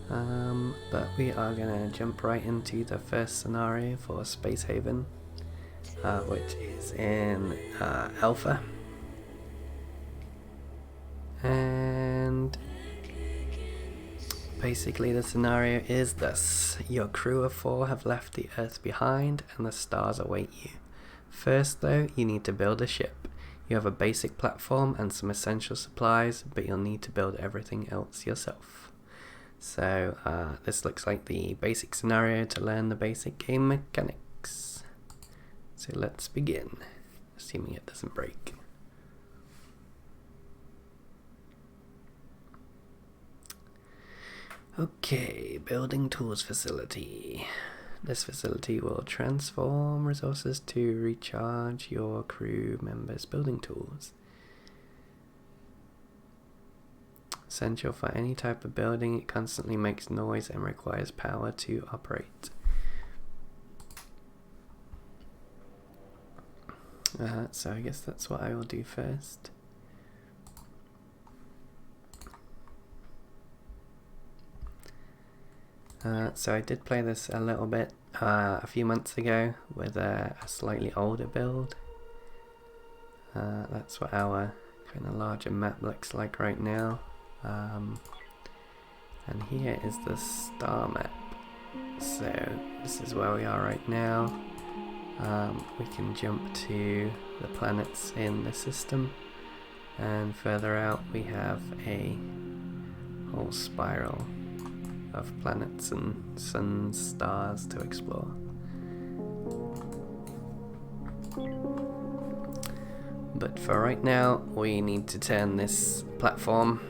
But we are going to jump right into the first scenario for Space Haven, which is in Alpha. And basically the scenario is this: your crew of 4 have left the Earth behind and the stars await you. First though, you need to build a ship. You have a basic platform and some essential supplies, but you'll need to build everything else yourself. So this looks like the basic scenario to learn the basic game mechanics. So let's begin, assuming it doesn't break. Okay, building tools facility. This facility will transform resources to recharge your crew members' building tools. Essential for any type of building, it constantly makes noise and requires power to operate. So I guess that's what I will do first. So I did play this a little bit a few months ago with a slightly older build. That's what our kind of larger map looks like right now. And here is the star map. So this is where we are right now. We can jump to the planets in the system, and further out we have a whole spiral of planets and suns, stars to explore. But for right now, we need to turn this platform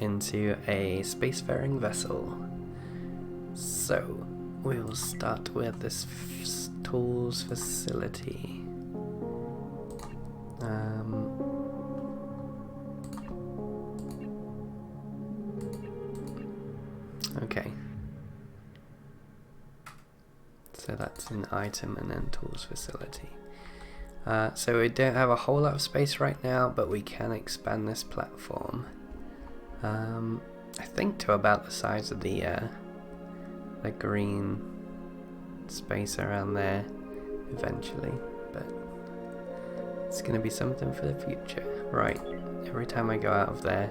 into a spacefaring vessel. So we'll start with this tools facility. Okay. So that's an item and then tools facility. So we don't have a whole lot of space right now, but we can expand this platform. I think to about the size of the green space around there eventually, but it's going to be something for the future. Right, every time I go out of there,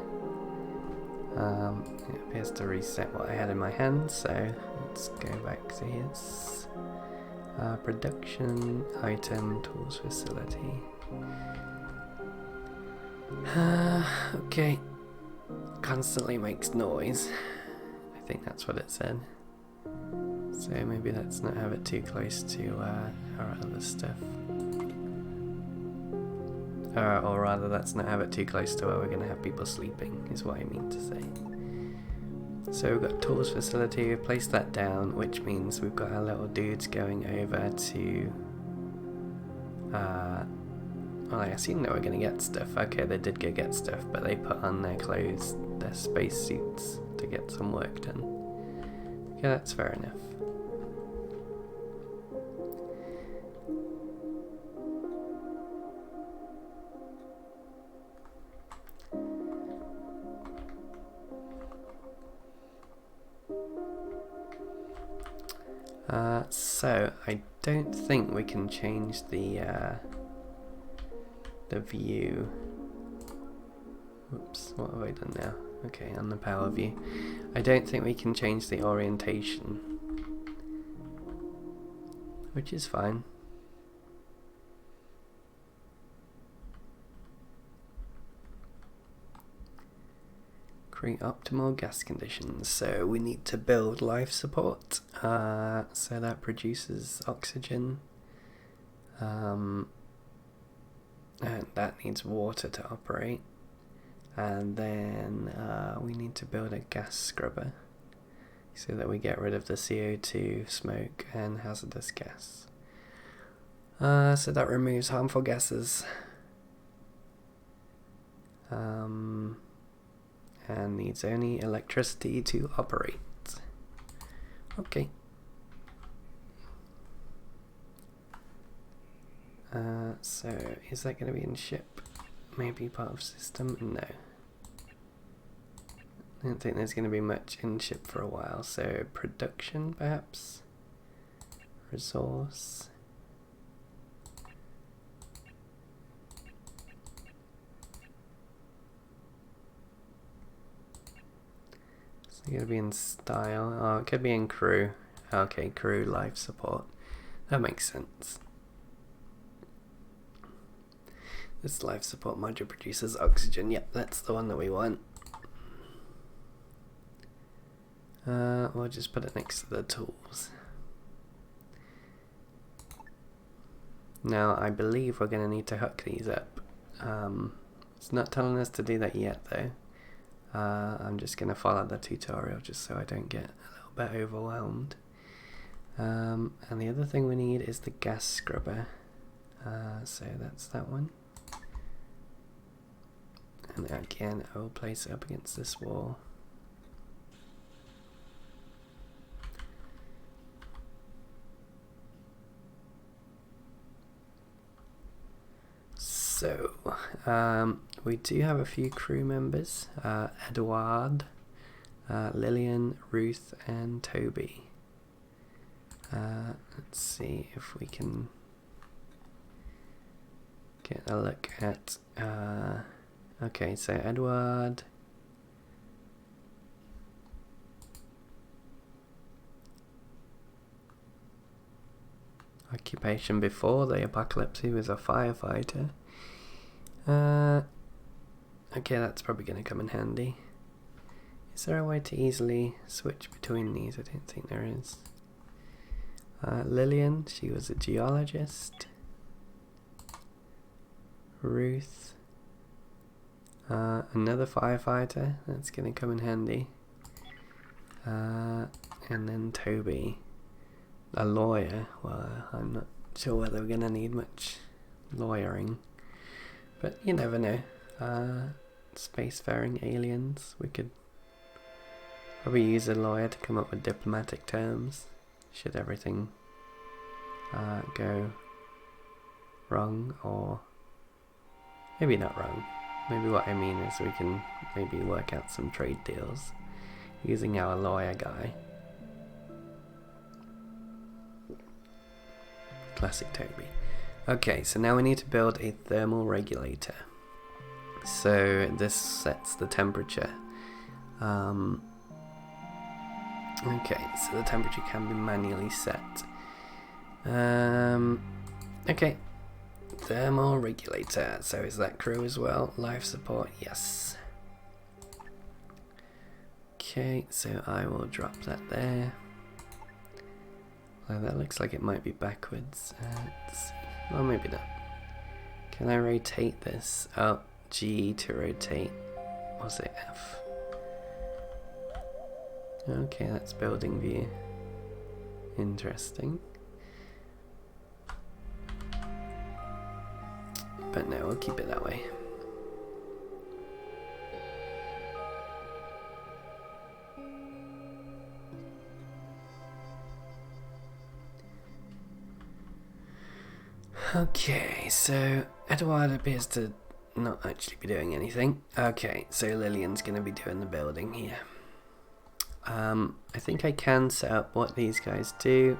it appears to reset what I had in my hand, so let's go back to his production item tools facility. Okay, constantly makes noise. I think that's what it said. So maybe let's not have it too close to our other stuff. Or rather, let's not have it too close to where we're going to have people sleeping, is what I mean to say. So we've got tools facility, we've placed that down, which means we've got our little dudes going over to... well, I assume they were going to get stuff. Okay, they did go get stuff, but they put on their clothes, their space suits, to get some work done. Okay, that's fair enough. So I don't think we can change the view. Whoops, what have I done now? Okay, on the power view. I don't think we can change the orientation, which is fine. Create optimal gas conditions. So we need to build life support. So that produces oxygen. And that needs water to operate. And then we need to build a gas scrubber so that we get rid of the CO2, smoke, and hazardous gas. So that removes harmful gases. And needs only electricity to operate. Okay. So is that going to be in ship? Maybe part of system? No. I don't think there's going to be much in ship for a while, so production perhaps? Resource. It's going to be in style. Oh, it could be in crew. Okay, crew life support. That makes sense. This life support module produces oxygen. Yep, that's the one that we want. We'll just put it next to the tools. Now, I believe we're going to need to hook these up. It's not telling us to do that yet, though. I'm just going to follow the tutorial just so I don't get a little bit overwhelmed. And the other thing we need is the gas scrubber. So that's that one. And again, I will place it up against this wall. So, we do have a few crew members, Edward, Lillian, Ruth and Toby. Let's see if we can get a look at, okay, so Edward, occupation before the apocalypse, he was a firefighter. Okay, that's probably going to come in handy. Is there a way to easily switch between these? I don't think there is. Lillian, she was a geologist. Ruth, another firefighter, that's going to come in handy. And then Toby, a lawyer. Well, I'm not sure whether we're going to need much lawyering. But you never know. Spacefaring aliens. We could probably use a lawyer to come up with diplomatic terms should everything go wrong, or maybe not wrong. Maybe what I mean is we can maybe work out some trade deals using our lawyer guy. Classic Toby. Okay, so now we need to build a thermal regulator. So this sets the temperature. Okay, so the temperature can be manually set. Okay, thermal regulator. So is that crew as well? Life support, yes. Okay, so I will drop that there. Well, that looks like it might be backwards. Let's see. Well, maybe not. Can I rotate this? Oh, G to rotate. Was it F? Okay, that's building view. Interesting. But no, we'll keep it that way. Okay, so Edward appears to not actually be doing anything. Okay, so Lillian's going to be doing the building here. I think I can set up what these guys do.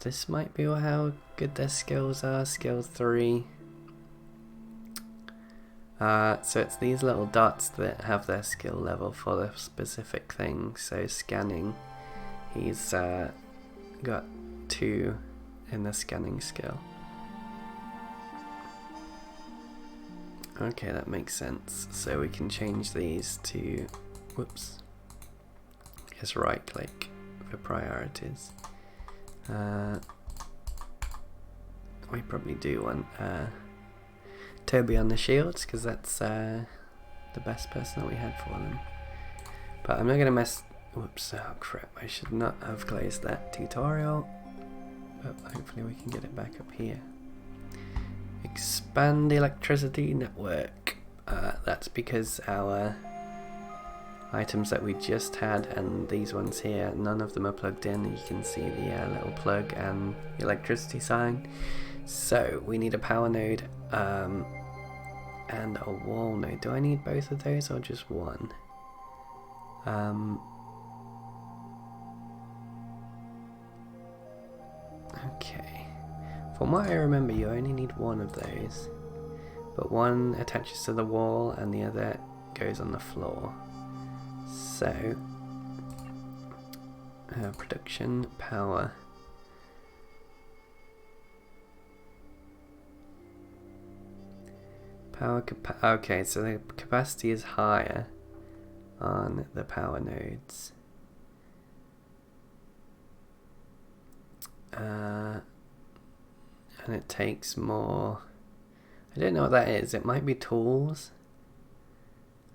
This might be how good their skills are. Skill 3. So it's these little dots that have their skill level for the specific thing. So scanning, he's got 2 in the scanning skill. Okay, that makes sense. So we can change these to, whoops, just right click for priorities. We probably do want Toby on the shields because that's the best person that we had for them. But I'm not going to mess, whoops, oh crap, I should not have closed that tutorial. But hopefully we can get it back up here. Expand the electricity network. That's because our items that we just had and these ones here, none of them are plugged in. You can see the little plug and the electricity sign. So we need a power node and a wall node. Do I need both of those or just one? Okay. From what I remember, you only need one of those. But one attaches to the wall and the other goes on the floor. So, production power. Okay, so the capacity is higher on the power nodes. And it takes more. I don't know what that is. It might be tools.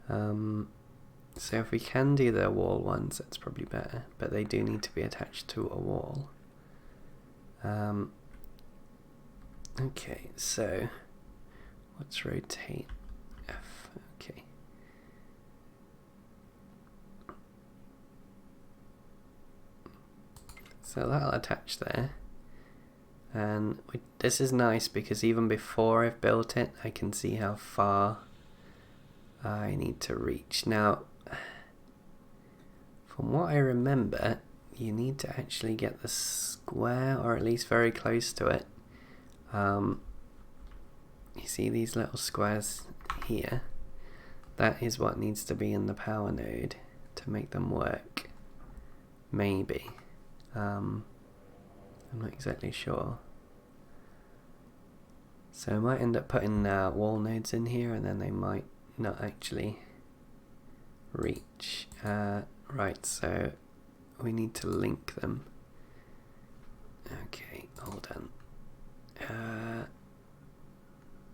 So if we can do the wall ones, that's probably better. But they do need to be attached to a wall. Okay, so let's rotate F. Okay. So that'll attach there. And this is nice because even before I've built it, I can see how far I need to reach. Now, from what I remember, you need to actually get the square, or at least very close to it. You see these little squares here? That is what needs to be in the power node to make them work. Maybe. I'm not exactly sure. So I might end up putting wall nodes in here and then they might not actually reach. Right, so we need to link them. Okay, hold on.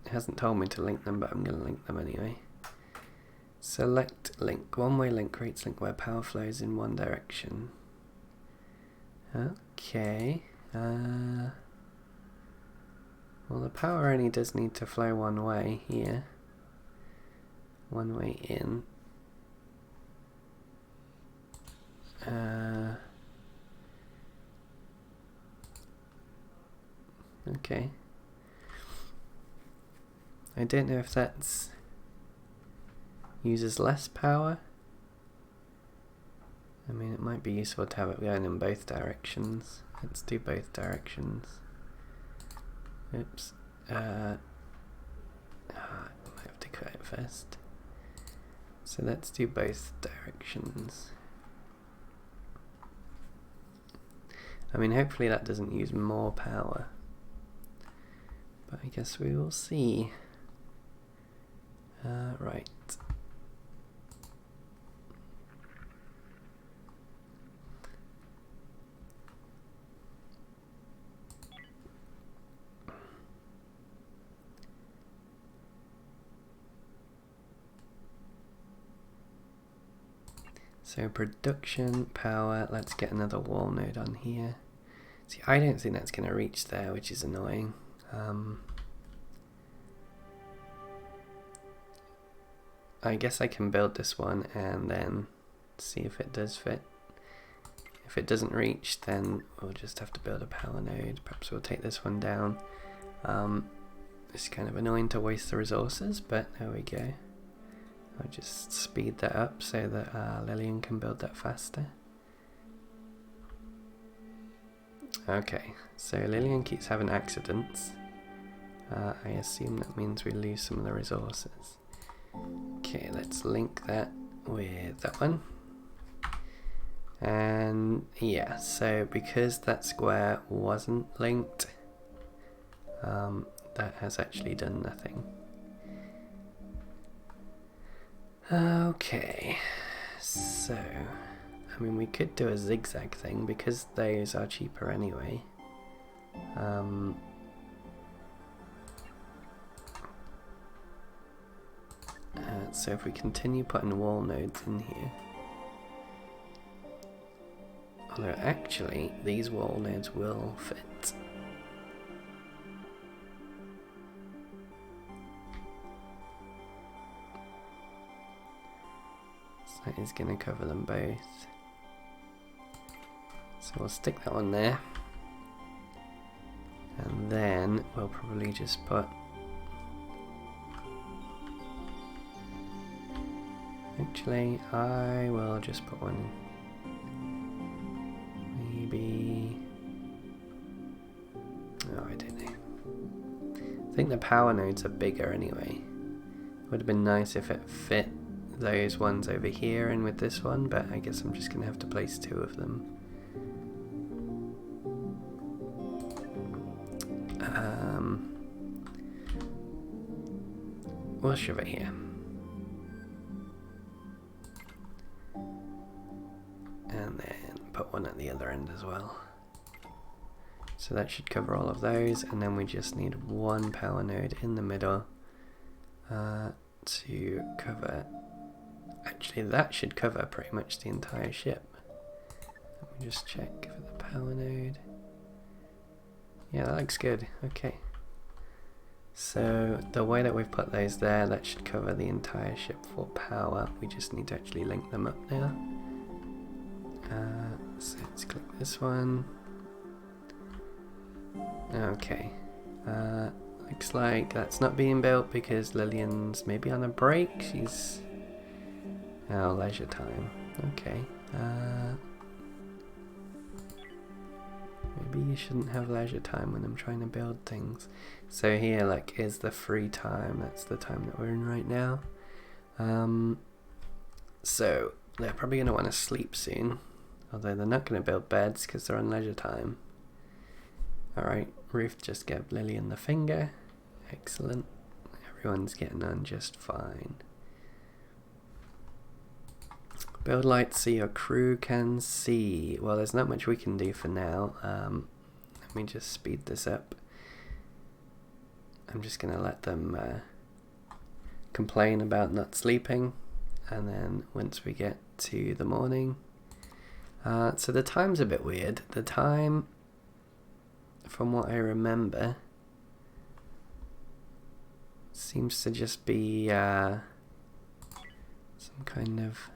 It hasn't told me to link them, but I'm going to link them anyway. Select link. One-way link creates link where power flows in one direction. Okay. Well, the power only does need to flow one way here. One way in. Okay. I don't know if that's uses less power. I mean, it might be useful to have it going in both directions. Let's do both directions. Oops. I might have to cut it first. So let's do both directions. I mean, hopefully that doesn't use more power. But I guess we will see. Right. So production power, let's get another wall node on here. See, I don't think that's going to reach there, which is annoying. I guess I can build this one and then see if it does fit. If it doesn't reach, then we'll just have to build a power node. Perhaps we'll take this one down. It's kind of annoying to waste the resources, but there we go. I'll just speed that up so that Lillian can build that faster. Okay, so Lillian keeps having accidents. I assume that means we lose some of the resources. Okay, let's link that with that one. And yeah, so because that square wasn't linked, that has actually done nothing. Okay, so I mean we could do a zigzag thing because those are cheaper anyway. So if we continue putting wall nodes in here, although actually these wall nodes will fit. So that is going to cover them both. So we'll stick that one there. And then we'll probably just put Actually, I will just put one. Maybe. Oh, I don't know. I think the power nodes are bigger anyway. Would have been nice if it fit those ones over here in with this one, but I guess I'm just going to have to place two of them. We'll shove it here. And then put one at the other end as well. So that should cover all of those, and then we just need one power node in the middle to cover. Actually, that should cover pretty much the entire ship. Let me just check for the power node. Yeah, that looks good. Okay. So the way that we've put those there, that should cover the entire ship for power. We just need to actually link them up now. So let's click this one. Okay. Looks like that's not being built because Lillian's maybe on a break. She's... Oh, leisure time. Okay. Maybe you shouldn't have leisure time when I'm trying to build things. So here, like, is the free time. That's the time that we're in right now. So they're probably going to want to sleep soon. Although they're not going to build beds because they're on leisure time. Alright, Ruth just gave Lillian the finger. Excellent. Everyone's getting on just fine. Build lights so your crew can see. Well, there's not much we can do for now. Let me just speed this up. I'm just going to let them complain about not sleeping. And then once we get to the morning... so the time's a bit weird. The time, from what I remember, seems to just be some kind of...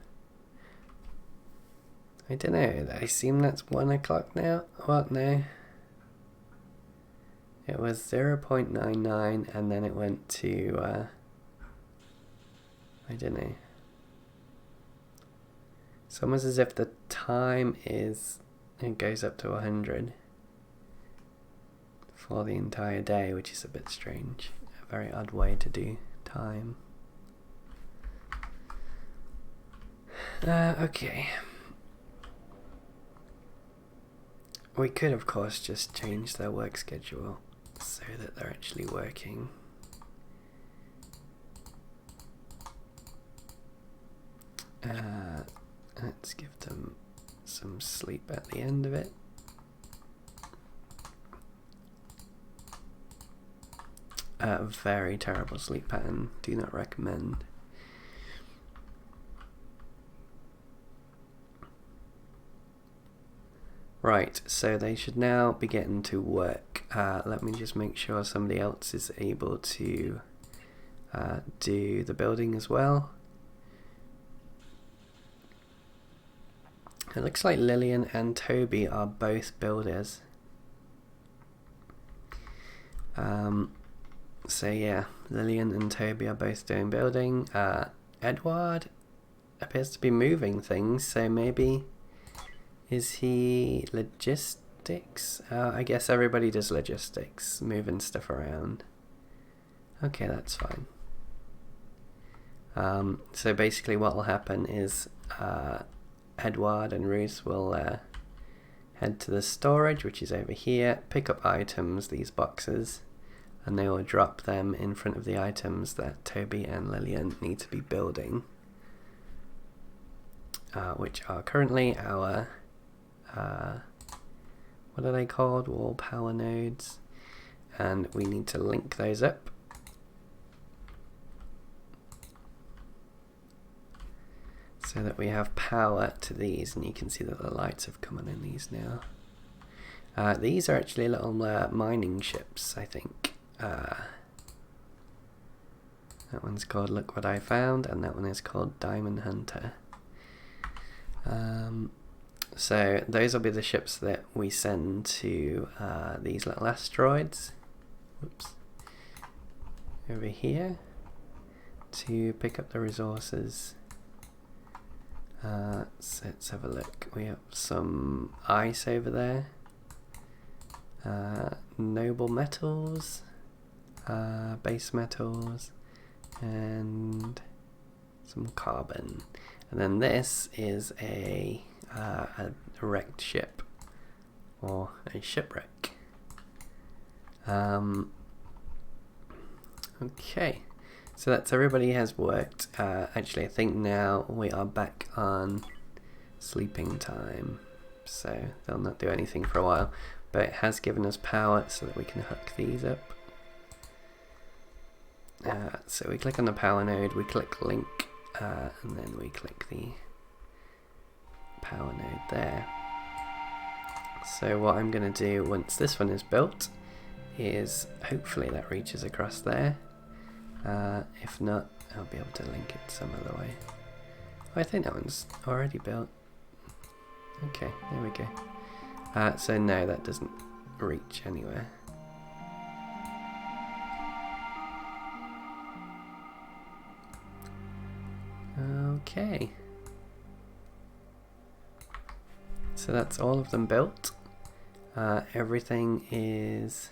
I don't know, I assume that's 1 o'clock now? What, no? It was 0.99 and then it went to, I don't know. It's almost as if the time is, it goes up to 100 for the entire day, which is a bit strange. A very odd way to do time. Okay. We could, of course, just change their work schedule so that they're actually working. Let's give them some sleep at the end of it. Very terrible sleep pattern. Do not recommend. Right, so they should now be getting to work. Let me just make sure somebody else is able to do the building as well. It looks like Lillian and Toby are both builders. So yeah, Lillian and Toby are both doing building. Edward appears to be moving things, so maybe... Is he logistics? I guess everybody does logistics, moving stuff around. Okay, that's fine. So basically what will happen is Edward and Ruth will head to the storage, which is over here, pick up items, these boxes, and they will drop them in front of the items that Toby and Lillian need to be building, which are currently our... what are they called? Wall power nodes. And we need to link those up. So that we have power to these, and you can see that the lights have come on in these now. These are actually little mining ships, I think. That one's called Look What I Found, and that one is called Diamond Hunter. So those will be the ships that we send to these little asteroids. Whoops. Over here to pick up the resources So let's have a look. We have some ice over there. Noble metals, base metals, and some carbon. And then this is a wrecked ship, or a shipwreck. Okay, so that's everybody has worked. Actually, I think now we are back on sleeping time, so they'll not do anything for a while, but it has given us power so that we can hook these up. So we click on the power node, we click link, and then we click the power node there. So what I'm going to do once this one is built is hopefully that reaches across there. If not, I'll be able to link it some other way. Oh, I think that one's already built. Okay, there we go. So no, that doesn't reach anywhere. Okay. So that's all of them built. Everything is...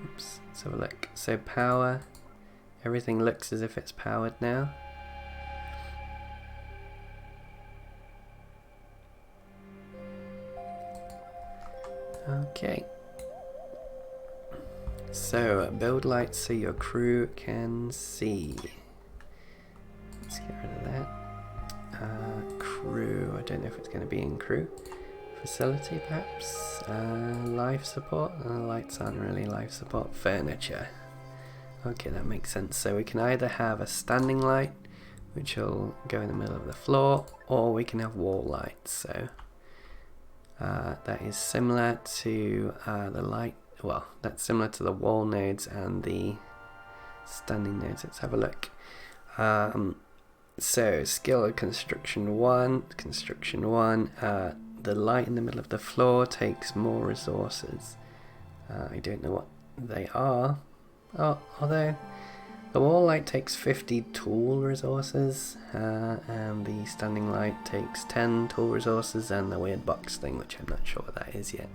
Oops, let's have a look. So power, everything looks as if it's powered now. Okay. So build lights so your crew can see. Let's get rid of that. Crew, I don't know if it's going to be in crew. Facility perhaps. Life support. Lights aren't really life support. Furniture. Okay, that makes sense. So we can either have a standing light, which will go in the middle of the floor, or we can have wall lights. So that is similar to the light. Well, that's similar to the wall nodes and the standing nodes. Let's have a look. So skill of construction 1, the light in the middle of the floor takes more resources. I don't know what they are. Oh, although the wall light takes 50 tool resources, and the standing light takes 10 tool resources, and the weird box thing, which I'm not sure what that is yet.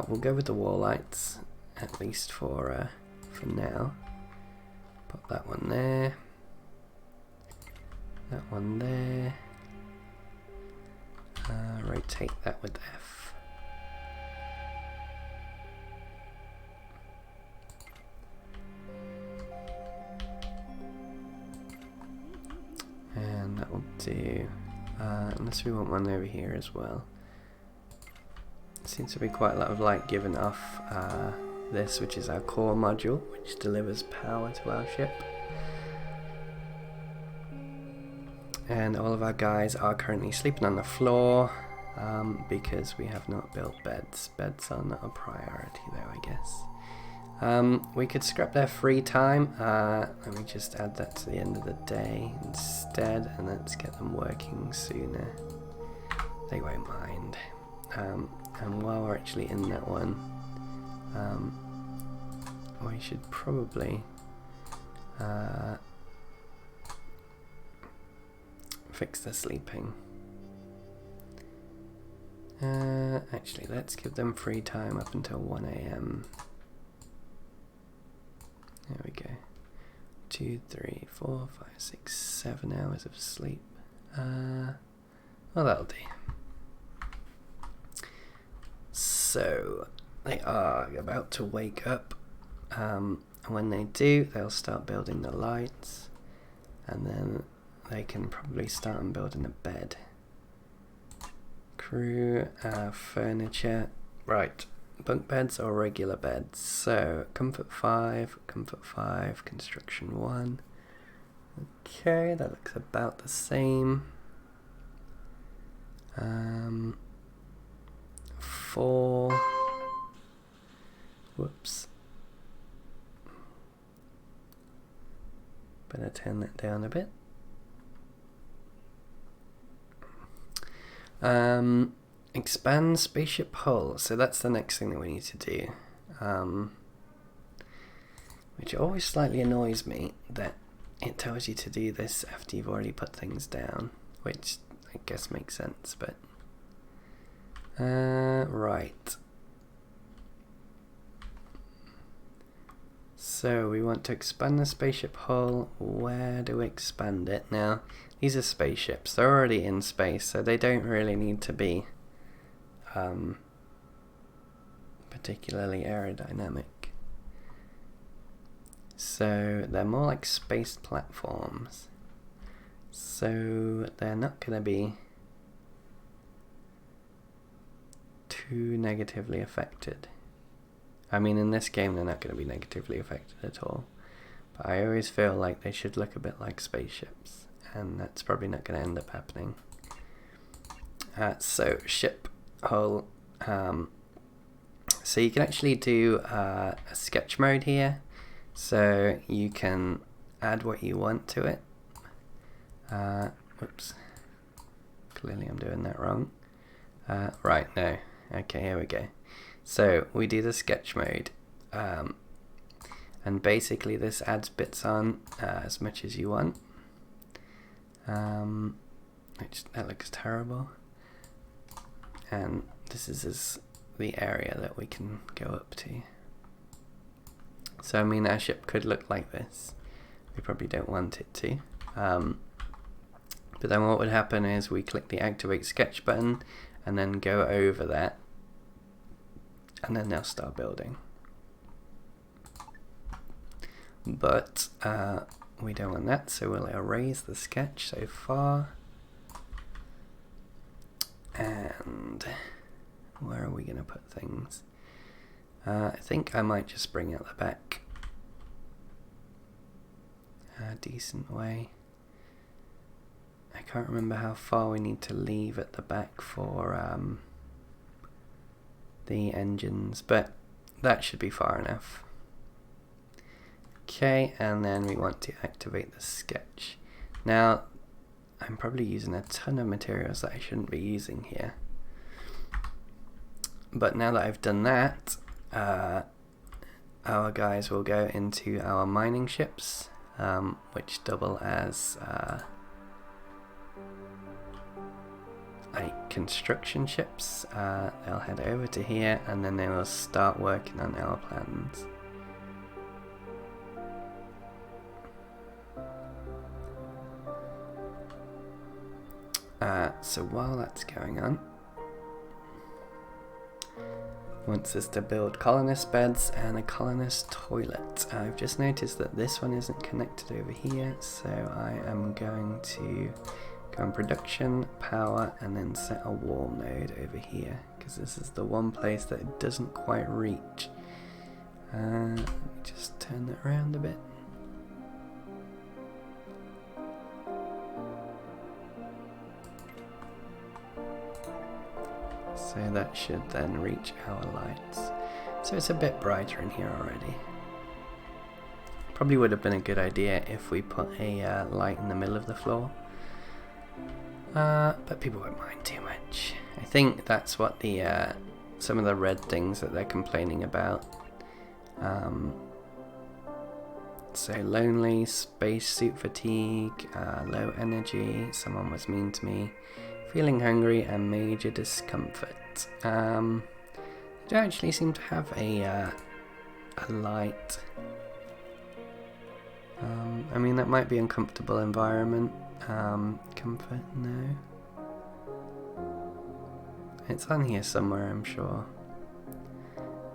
We'll go with the wall lights, at least for now. Put that one there. That one there. Rotate that with F. And that will do. Unless we want one over here as well. Seems to be quite a lot of light given off this, which is our core module, which delivers power to our ship. And all of our guys are currently sleeping on the floor because we have not built beds. Beds are not a priority though, I guess. We could scrap their free time. Let me just add that to the end of the day instead, and let's get them working sooner. They won't mind. And while we're actually in that one, we should probably fix the sleeping. Actually, let's give them free time up until 1 AM. There we go. 2, 3, 4, 5, 6, 7 hours of sleep. Well, that'll do. So, they are about to wake up. When they do, they'll start building the lights, and then they can probably start on building a bed. Crew, furniture. Right, bunk beds or regular beds. So, comfort 5, construction 1. Okay, that looks about the same. 4. Whoops. Better turn that down a bit. Expand spaceship hull. So that's the next thing that we need to do. Which always slightly annoys me that it tells you to do this after you've already put things down, which I guess makes sense, but right. So we want to expand the spaceship hull. Where do we expand it? Now, these are spaceships. They're already in space, so they don't really need to be particularly aerodynamic. So they're more like space platforms. So they're not going to be too negatively affected. I mean, in this game they're not going to be negatively affected at all. But I always feel like they should look a bit like spaceships. And that's probably not going to end up happening. So ship hull. So you can actually do a sketch mode here. So you can add what you want to it. Whoops. Clearly I'm doing that wrong. Right, no. Okay, here we go. So we do the sketch mode. And basically this adds bits on as much as you want. Which, that looks terrible. And this is the area that we can go up to. So I mean, our ship could look like this. We probably don't want it to. But then what would happen is we click the activate sketch button and then go over that, and then they'll start building. But we don't want that, so we'll erase the sketch so far. And where are we going to put things? I think I might just bring out the back a decent way. I can't remember how far we need to leave at the back for the engines, but that should be far enough. Okay, and then we want to activate the sketch. Now, I'm probably using a ton of materials that I shouldn't be using here. But now that I've done that, our guys will go into our mining ships, which double as like construction ships. They'll head over to here and then they will start working on our plans. So while that's going on, wants us to build colonist beds and a colonist toilet. I've just noticed that this one isn't connected over here, so I am going to go on production, power, and then set a wall node over here, because this is the one place that it doesn't quite reach. Let me just turn that around a bit. So that should then reach our lights. So it's a bit brighter in here already. Probably would have been a good idea if we put a light in the middle of the floor. But people won't mind too much. I think that's what the some of the red things that they're complaining about. So lonely, spacesuit fatigue, low energy, someone was mean to me, feeling hungry, and major discomfort. They don't actually seem to have a light. I mean, that might be uncomfortable environment. Comfort, no. It's on here somewhere, I'm sure.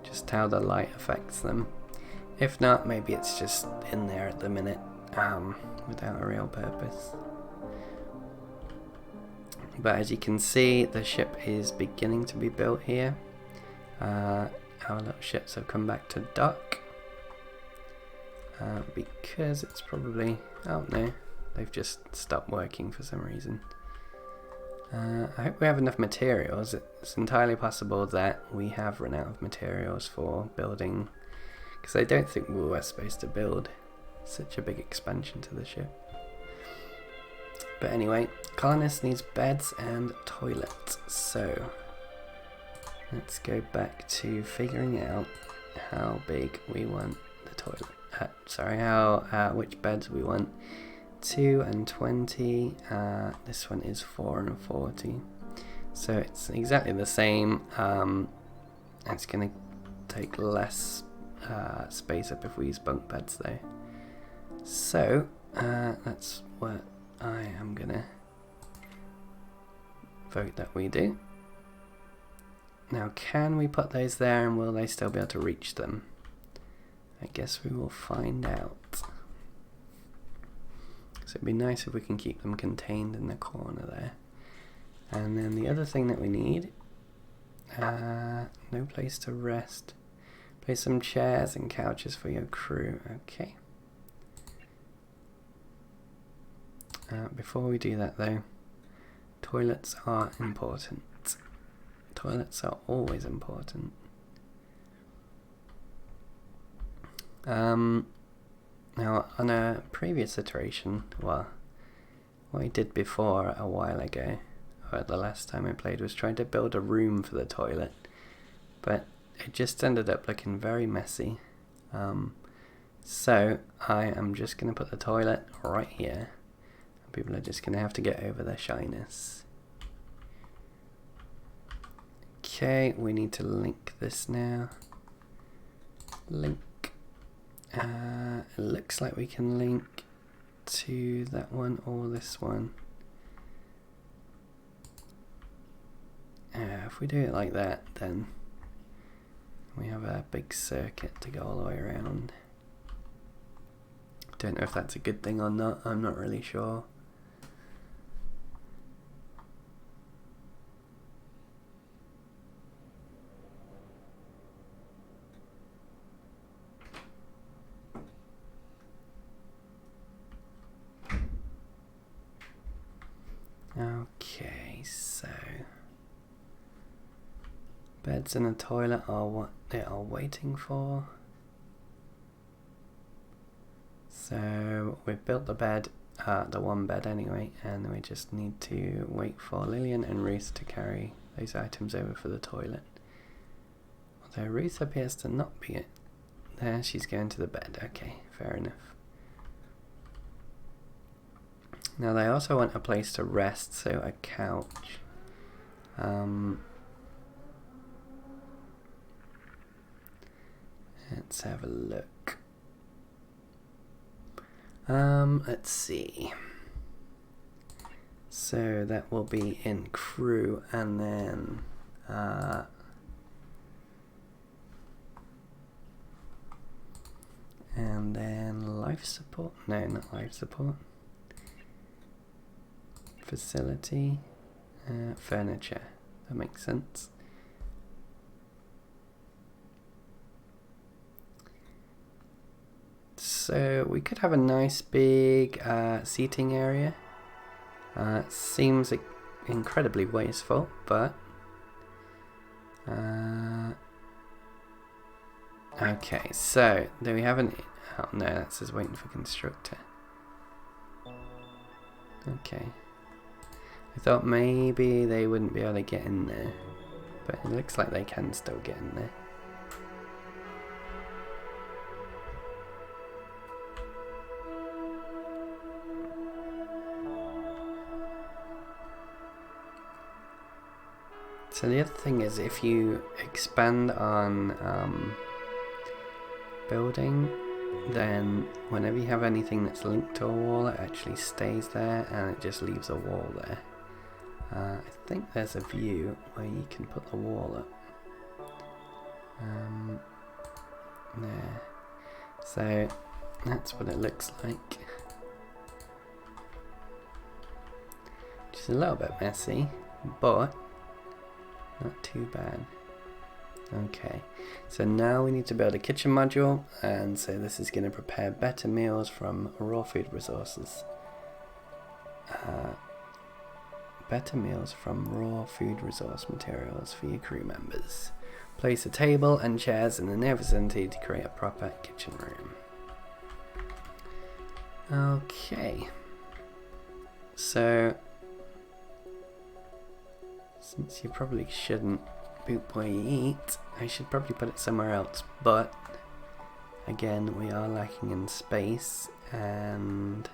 Just how the light affects them. If not, maybe it's just in there at the minute, without a real purpose. But as you can see, the ship is beginning to be built here. Our little ships have come back to dock. Because it's probably... oh no, they've just stopped working for some reason. I hope we have enough materials. It's entirely possible that we have run out of materials for building, because I don't think we were supposed to build such a big expansion to the ship. But anyway, colonist needs beds and toilets, so let's go back to figuring out how big we want the toilet. which beds we want. 2 and 20. This one is 4 and 40. So it's exactly the same. It's going to take less space up if we use bunk beds though. So that's what I am going to vote that we do. Now can we put those there and will they still be able to reach them? I guess we will find out. So it'd be nice if we can keep them contained in the corner there. And then the other thing that we need, no place to rest. Place some chairs and couches for your crew. Okay. Before we do that though, toilets are important. Toilets are always important. Now on a previous iteration, well, what I did before a while ago, or the last time I played, was trying to build a room for the toilet, but it just ended up looking very messy. So I am just going to put the toilet right here. People are just going to have to get over their shyness. Okay, we need to link this now. Link. It looks like we can link to that one or this one. If we do it like that, then we have a big circuit to go all the way around. Don't know if that's a good thing or not, I'm not really sure. Okay, so beds and a toilet are what they are waiting for. So we've built the bed, the one bed anyway, and we just need to wait for Lillian and Ruth to carry those items over for the toilet. Although Ruth appears to not be it. There, she's going to the bed. Okay, fair enough. Now they also want a place to rest, so a couch. Let's have a look. Let's see. So that will be in crew, and then life support. No, not life support. Facility, furniture. That makes sense. So we could have a nice big seating area. It seems incredibly wasteful, but okay. So do we have an? Oh no, that says waiting for constructor. Okay. I thought maybe they wouldn't be able to get in there, but it looks like they can still get in there. So the other thing is, if you expand on building, then whenever you have anything that's linked to a wall, it actually stays there and it just leaves a wall there. I think there's a view where you can put the wall up. There. So that's what it looks like. Which is a little bit messy, but not too bad. Okay, so now we need to build a kitchen module, and so this is going to prepare better meals from raw food resources. Better meals from raw food resource materials for your crew members. Place a table and chairs in the near vicinity to create a proper kitchen room. Okay, so since you probably shouldn't boot where you eat, I should probably put it somewhere else, but Again, we are lacking in space, and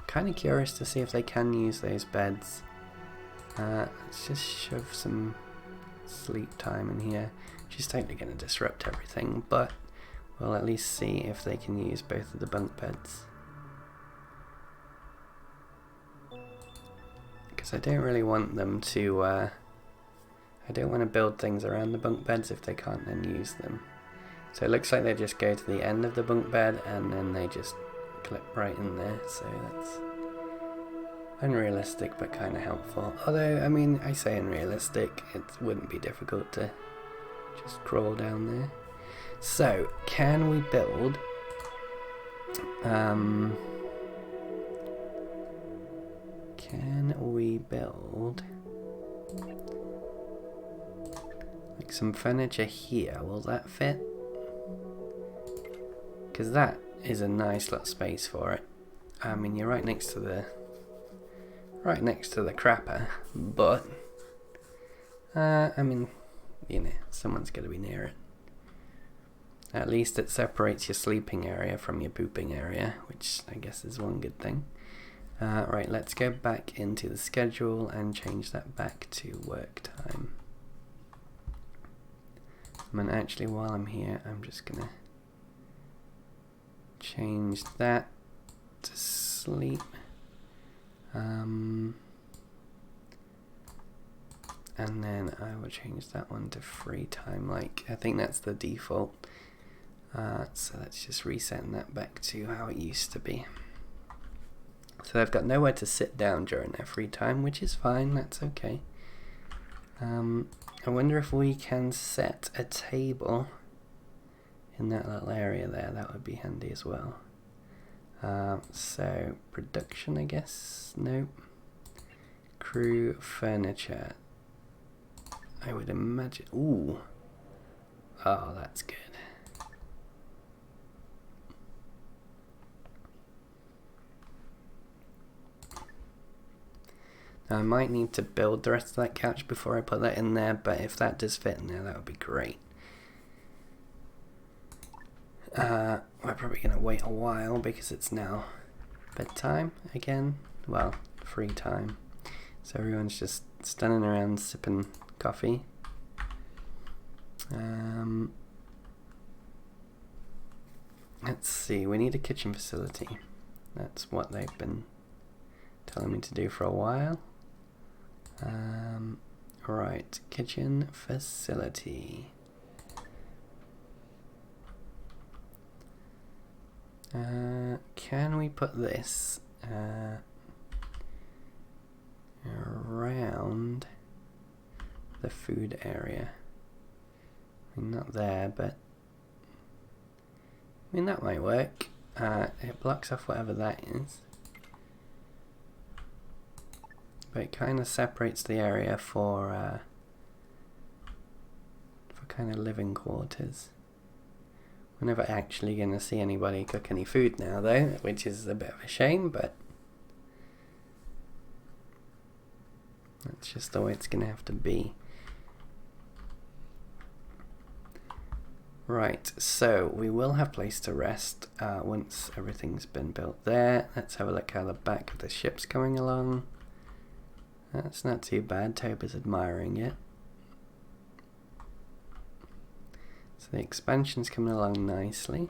kind of curious to see if they can use those beds. Let's just shove some sleep time in here. She's totally going to disrupt everything, but we'll at least see if they can use both of the bunk beds. Because I don't really want them to, I don't want to build things around the bunk beds if they can't then use them. So it looks like they just go to the end of the bunk bed and then they just clip right in there, so that's unrealistic but kind of helpful. Although, I mean, I say unrealistic, it wouldn't be difficult to just crawl down there. So, can we build like some furniture here? Will that fit? Because that is a nice little space for it. I mean, you're right next to the crapper, but I mean, you know, someone's got to be near it. At least it separates your sleeping area from your pooping area, which I guess is one good thing. Right, let's go back into the schedule and change that back to work time. And actually, while I'm here, I'm just gonna change that to sleep. And then I will change that one to free time, like I think that's the default. So let's just reset that back to how it used to be. So they've got nowhere to sit down during their free time, which is fine, that's okay. I wonder if we can set a table in that little area there. That would be handy as well. So production, I guess. Nope. Crew furniture. I would imagine. Ooh. Oh, that's good. Now, I might need to build the rest of that couch before I put that in there, but if that does fit in there, that would be great. We're probably going to wait a while because it's now bedtime again. Well, free time. So everyone's just standing around sipping coffee. Let's see, we need a kitchen facility. That's what they've been telling me to do for a while. Right, kitchen facility. Can we put this around the food area? I mean, not there, but I mean, that might work. It blocks off whatever that is. But it kind of separates the area for kind of living quarters. We're never actually going to see anybody cook any food now, though, which is a bit of a shame, but that's just the way it's going to have to be. Right, so we will have place to rest once everything's been built there. Let's have a look how the back of the ship's coming along. That's not too bad. Tobe is admiring it. So the expansion's coming along nicely.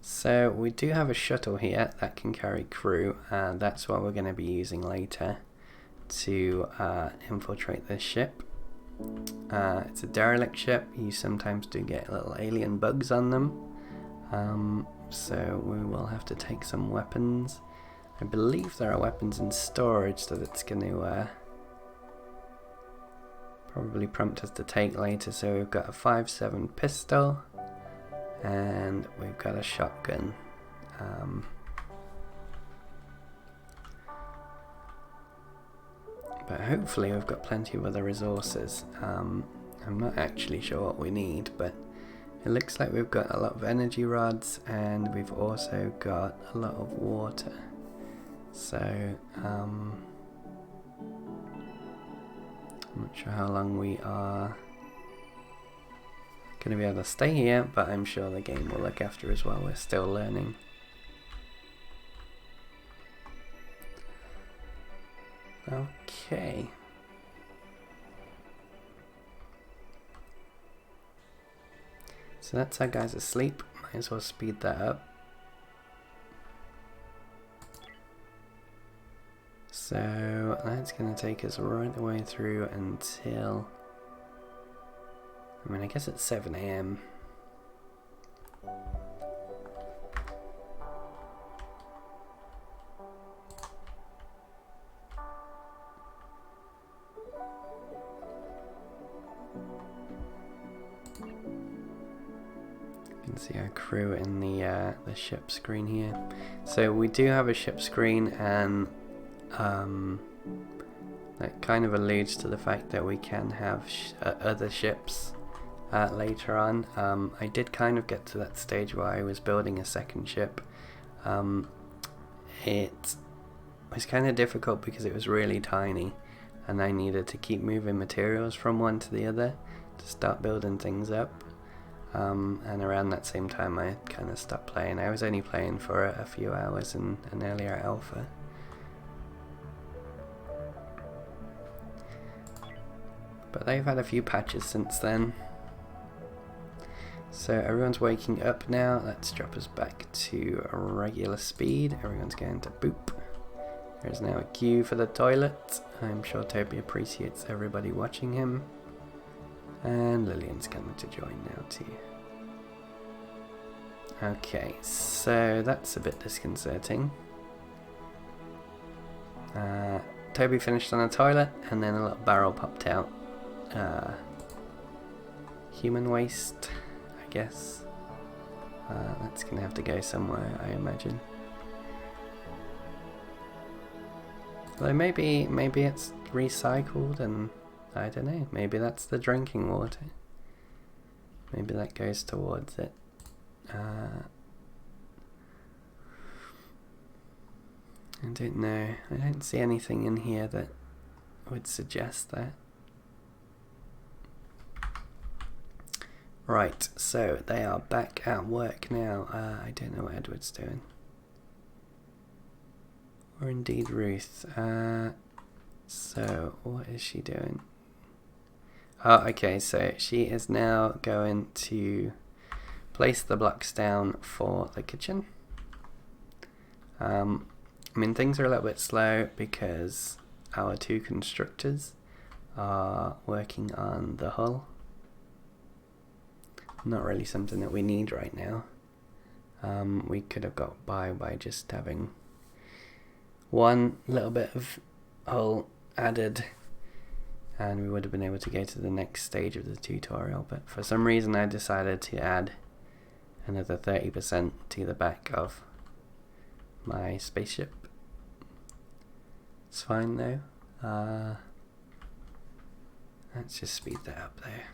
So we do have a shuttle here that can carry crew, and that's what we're going to be using later to infiltrate this ship. It's a derelict ship. You sometimes do get little alien bugs on them. So we will have to take some weapons. I believe there are weapons in storage that it's going to probably prompt us to take later. So we've got a 5.7 pistol and we've got a shotgun. But hopefully we've got plenty of other resources. I'm not actually sure what we need, but it looks like we've got a lot of energy rods and we've also got a lot of water. So I'm not sure how long we are going to be able to stay here, but I'm sure the game will look after us while we're still learning. Okay. So that's our guys asleep. Might as well speed that up. So that's going to take us right the way through until, I mean, I guess it's 7 AM. You can see our crew in the ship screen here. So we do have a ship screen, and that kind of alludes to the fact that we can have other ships later on. I did kind of get to that stage where I was building a second ship. It was kind of difficult because it was really tiny, and I needed to keep moving materials from one to the other to start building things up. And around that same time I kind of stopped playing. I was only playing for a few hours in an earlier alpha. But they've had a few patches since then. So everyone's waking up now. Let's drop us back to a regular speed. Everyone's going to boop. There's now a queue for the toilet. I'm sure Toby appreciates everybody watching him. And Lillian's coming to join now too. Okay, so that's a bit disconcerting. Toby finished on a toilet, and then a little barrel popped out. Human waste, I guess. That's gonna have to go somewhere, I imagine. Although maybe it's recycled, and I don't know, maybe that's the drinking water. Maybe that goes towards it. I don't know. I don't see anything in here that would suggest that. Right, so they are back at work now. I don't know what Edward's doing. Or indeed Ruth. So, what is she doing? Oh, okay, so she is now going to place the blocks down for the kitchen. I mean, things are a little bit slow because our two constructors are working on the hull. Not really something that we need right now. We could have got by just having one little bit of hull added, and we would have been able to go to the next stage of the tutorial, but for some reason I decided to add another 30% to the back of my spaceship. It's fine though. Let's just speed that up there.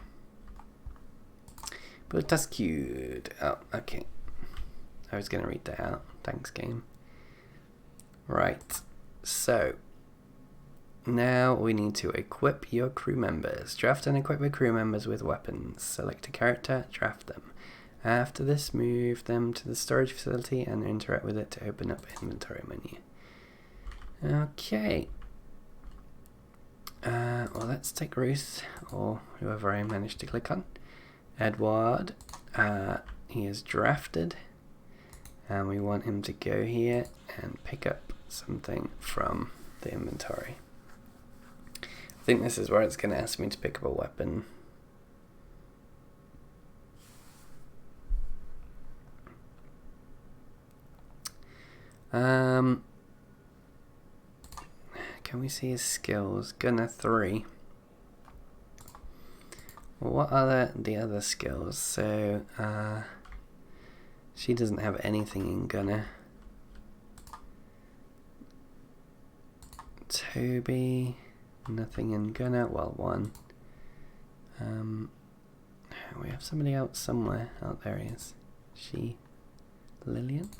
But that's cute. Oh, okay. I was going to read that out. Thanks, game. Right. So, now we need to equip your crew members. Draft and equip your crew members with weapons. Select a character, draft them. After this, move them to the storage facility and interact with it to open up inventory menu. Okay. Well, let's take Ruth, or whoever I managed to click on. Edward, he is drafted, and we want him to go here and pick up something from the inventory. I think this is where it's going to ask me to pick up a weapon. Can we see his skills? Gunner 3. What are the other skills? So, she doesn't have anything in Gunner. Toby, nothing in Gunner. Well, one. We have somebody else somewhere. Oh, there he is. She, Lillian?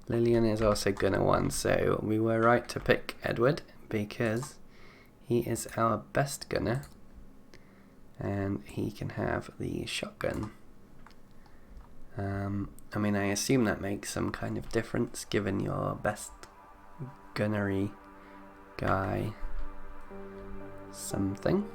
Lillian is also Gunner 1, so we were right to pick Edward because he is our best gunner, and he can have the shotgun. I mean, I assume that makes some kind of difference given your best gunnery guy something.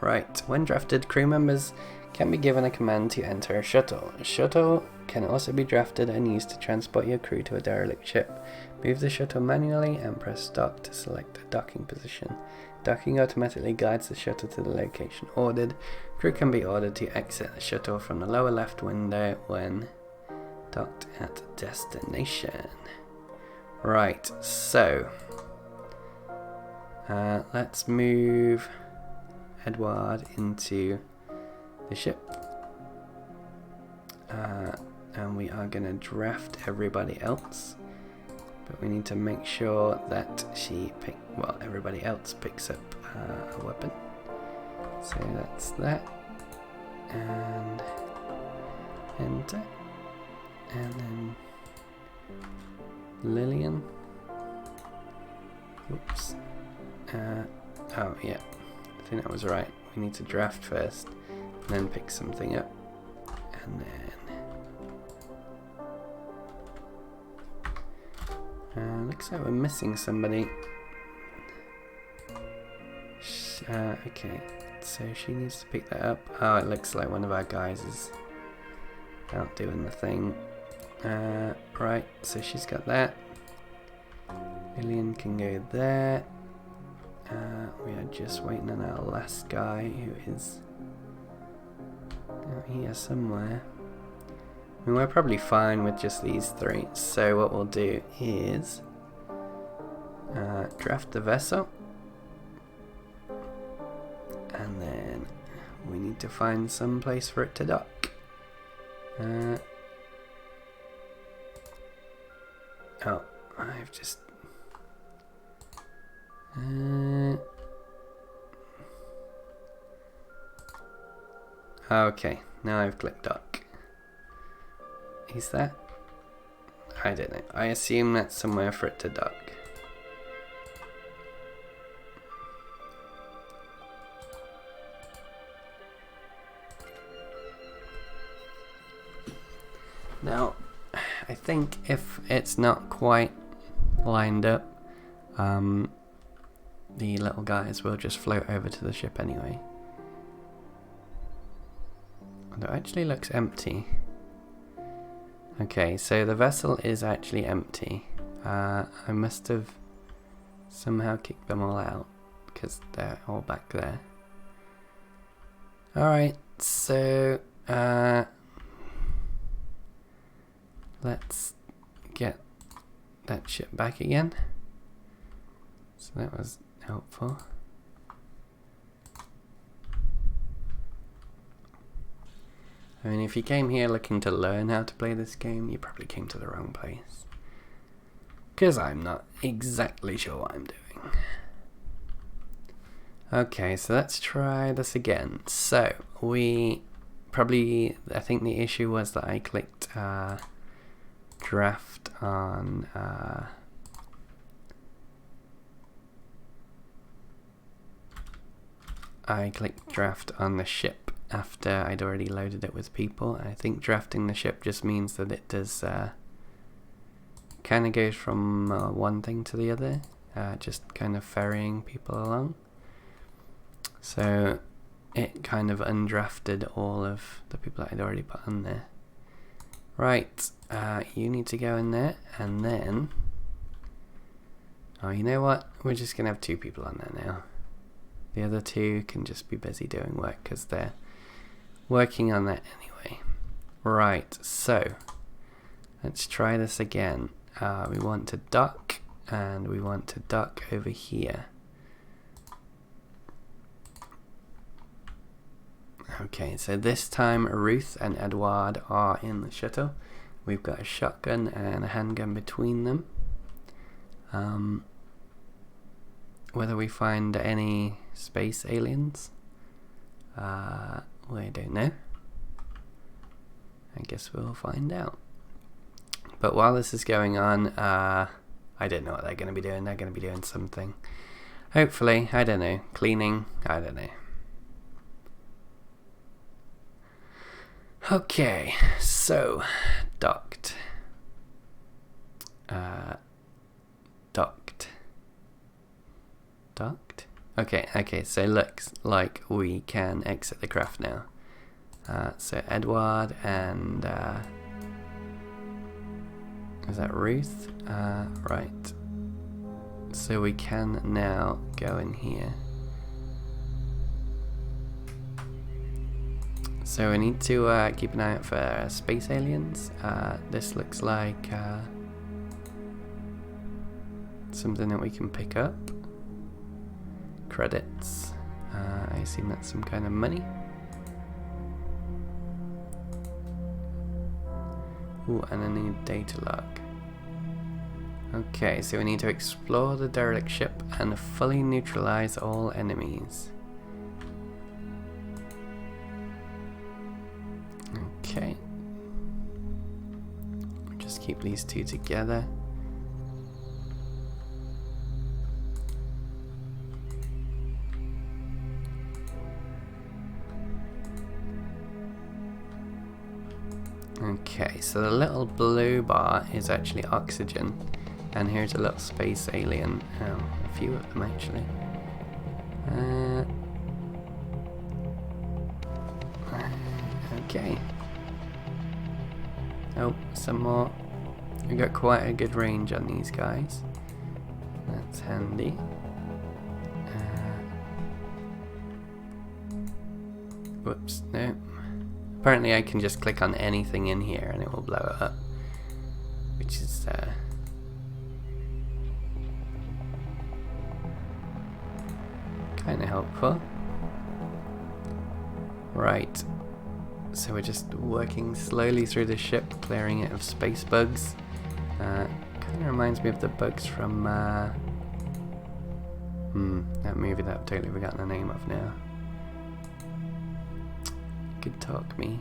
Right, when drafted, crew members can be given a command to enter a shuttle. A shuttle can also be drafted and used to transport your crew to a derelict ship. Move the shuttle manually and press dock to select a docking position. Docking automatically guides the shuttle to the location ordered. Crew can be ordered to exit the shuttle from the lower left window when docked at destination. Right, so let's move Edward into the ship, and we are going to draft everybody else, but we need to make sure that everybody else picks up a weapon. So that's that, and enter, and then Lillian. Oops. Oh yeah, I think that was right. We need to draft first, and then pick something up, and then looks like we're missing somebody. Okay, so she needs to pick that up. Oh, it looks like one of our guys is out doing the thing. Right, so she's got that. Lillian can go there. We are just waiting on our last guy, who is out here somewhere. I mean, we're probably fine with just these three, so what we'll do is draft the vessel, and then we need to find some place for it to dock. Oh, I've just okay, now I've clicked dock. Is that? I don't know. I assume that's somewhere for it to dock. Now, I think if it's not quite lined up, the little guys will just float over to the ship anyway. Although it actually looks empty. Okay, so the vessel is actually empty. I must have somehow kicked them all out, because they're all back there. Alright, so let's get that ship back again. So that was helpful. I mean, if you came here looking to learn how to play this game, you probably came to the wrong place. Because I'm not exactly sure what I'm doing. Okay, so let's try this again. So, I think the issue was that I clicked draft on the ship after I'd already loaded it with people. I think drafting the ship just means that it does kind of goes from one thing to the other, just kind of ferrying people along. So it kind of undrafted all of the people that I'd already put on there. Right, you need to go in there, and then you know what? We're just gonna have 2 people on there now. The other 2 can just be busy doing work because they're working on that anyway. Right, so let's try this again. We want to dock, and we want to dock over here. Okay, so this time Ruth and Edward are in the shuttle. We've got a shotgun and a handgun between them. Whether we find any space aliens, we don't know. I guess we'll find out. But while this is going on, I don't know what they're going to be doing. They're going to be doing something. Hopefully, I don't know. Cleaning, I don't know. Okay, so docked. Docked? Okay, so looks like we can exit the craft now. So Edward and is that Ruth? Right. So we can now go in here. So we need to keep an eye out for space aliens. This looks like something that we can pick up. Credits. I assume that's some kind of money. Ooh, and I need data log. Okay, so we need to explore the derelict ship and fully neutralize all enemies. Okay. Just keep these two together. Okay, so the little blue bar is actually oxygen, and here's a little space alien. Oh, a few of them actually. Okay. Oh, some more. We got quite a good range on these guys. That's handy. Whoops, no. Apparently I can just click on anything in here and it will blow it up, which is kind of helpful. Right, so we're just working slowly through the ship, clearing it of space bugs. Kind of reminds me of the bugs from that movie that I've totally forgotten the name of now. Good talk, me.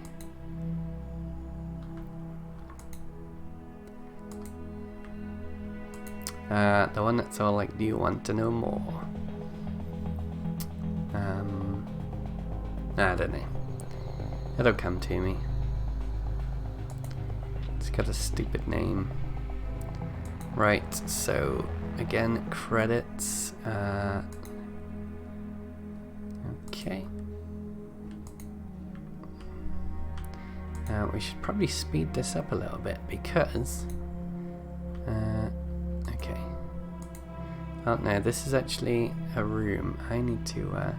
The one that's all like, do you want to know more? I don't know. It'll come to me. It's got a stupid name. Right, so again, credits. Okay. We should probably speed this up a little bit because okay. Oh no, this is actually a room. I need to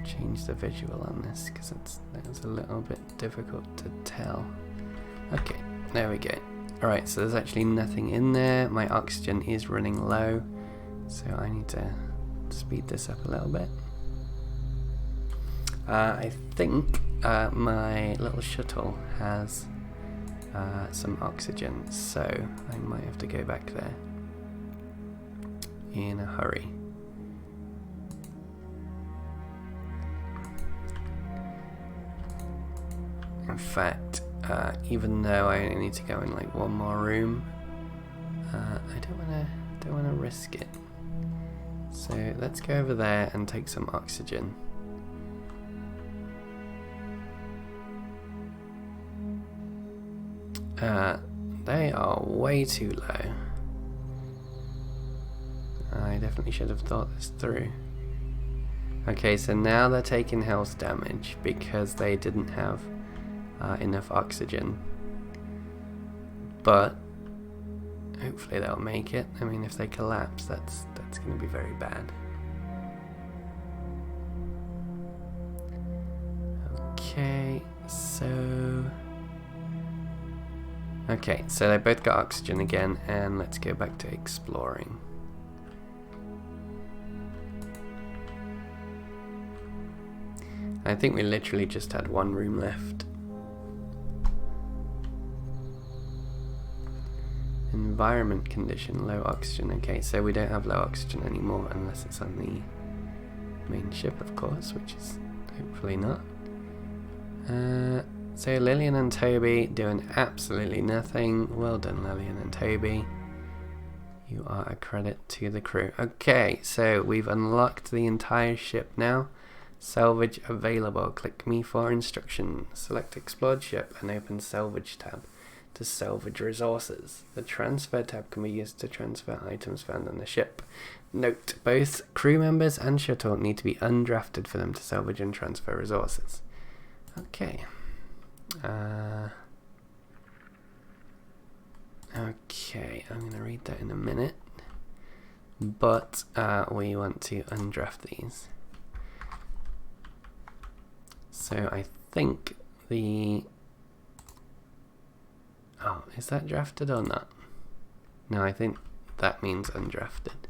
change the visual on this because that was a little bit difficult to tell. Okay, there we go. Alright, so there's actually nothing in there. My oxygen is running low, so I need to speed this up a little bit. I think my little shuttle has some oxygen, so I might have to go back there in a hurry. In fact, even though I only need to go in like one more room, I don't wanna risk it. So let's go over there and take some oxygen. They are way too low. I definitely should have thought this through. Okay, so now they're taking health damage because they didn't have enough oxygen. But hopefully they'll make it. I mean, if they collapse, that's going to be very bad. Okay, so they both got oxygen again, and let's go back to exploring. I think we literally just had one room left. Environment condition, low oxygen. Okay, so we don't have low oxygen anymore unless it's on the main ship, of course, which is hopefully not. So Lillian and Toby doing absolutely nothing. Well done, Lillian and Toby. You are a credit to the crew. Okay, so we've unlocked the entire ship now. Salvage available. Click me for instructions. Select explored ship and open salvage tab to salvage resources. The transfer tab can be used to transfer items found on the ship. Note, both crew members and shuttle need to be undrafted for them to salvage and transfer resources. Okay. Okay, I'm going to read that in a minute. But we want to undraft these. So I think the... Oh, is that drafted or not? No, I think that means undrafted.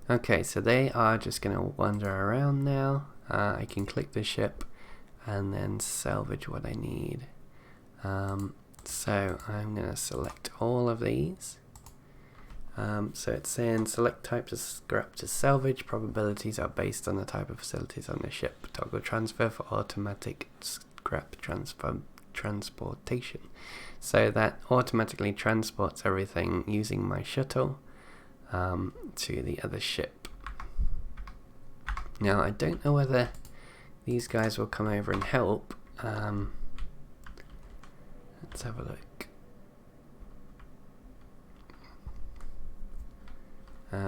Okay, so they are just going to wander around now. I can click the ship and then salvage what I need. So I'm going to select all of these. So it's saying select types of scrap to salvage. Probabilities are based on the type of facilities on the ship. Toggle transfer for automatic scrap transportation. So that automatically transports everything using my shuttle to the other ship. Now I don't know whether these guys will come over and help. Let's have a look.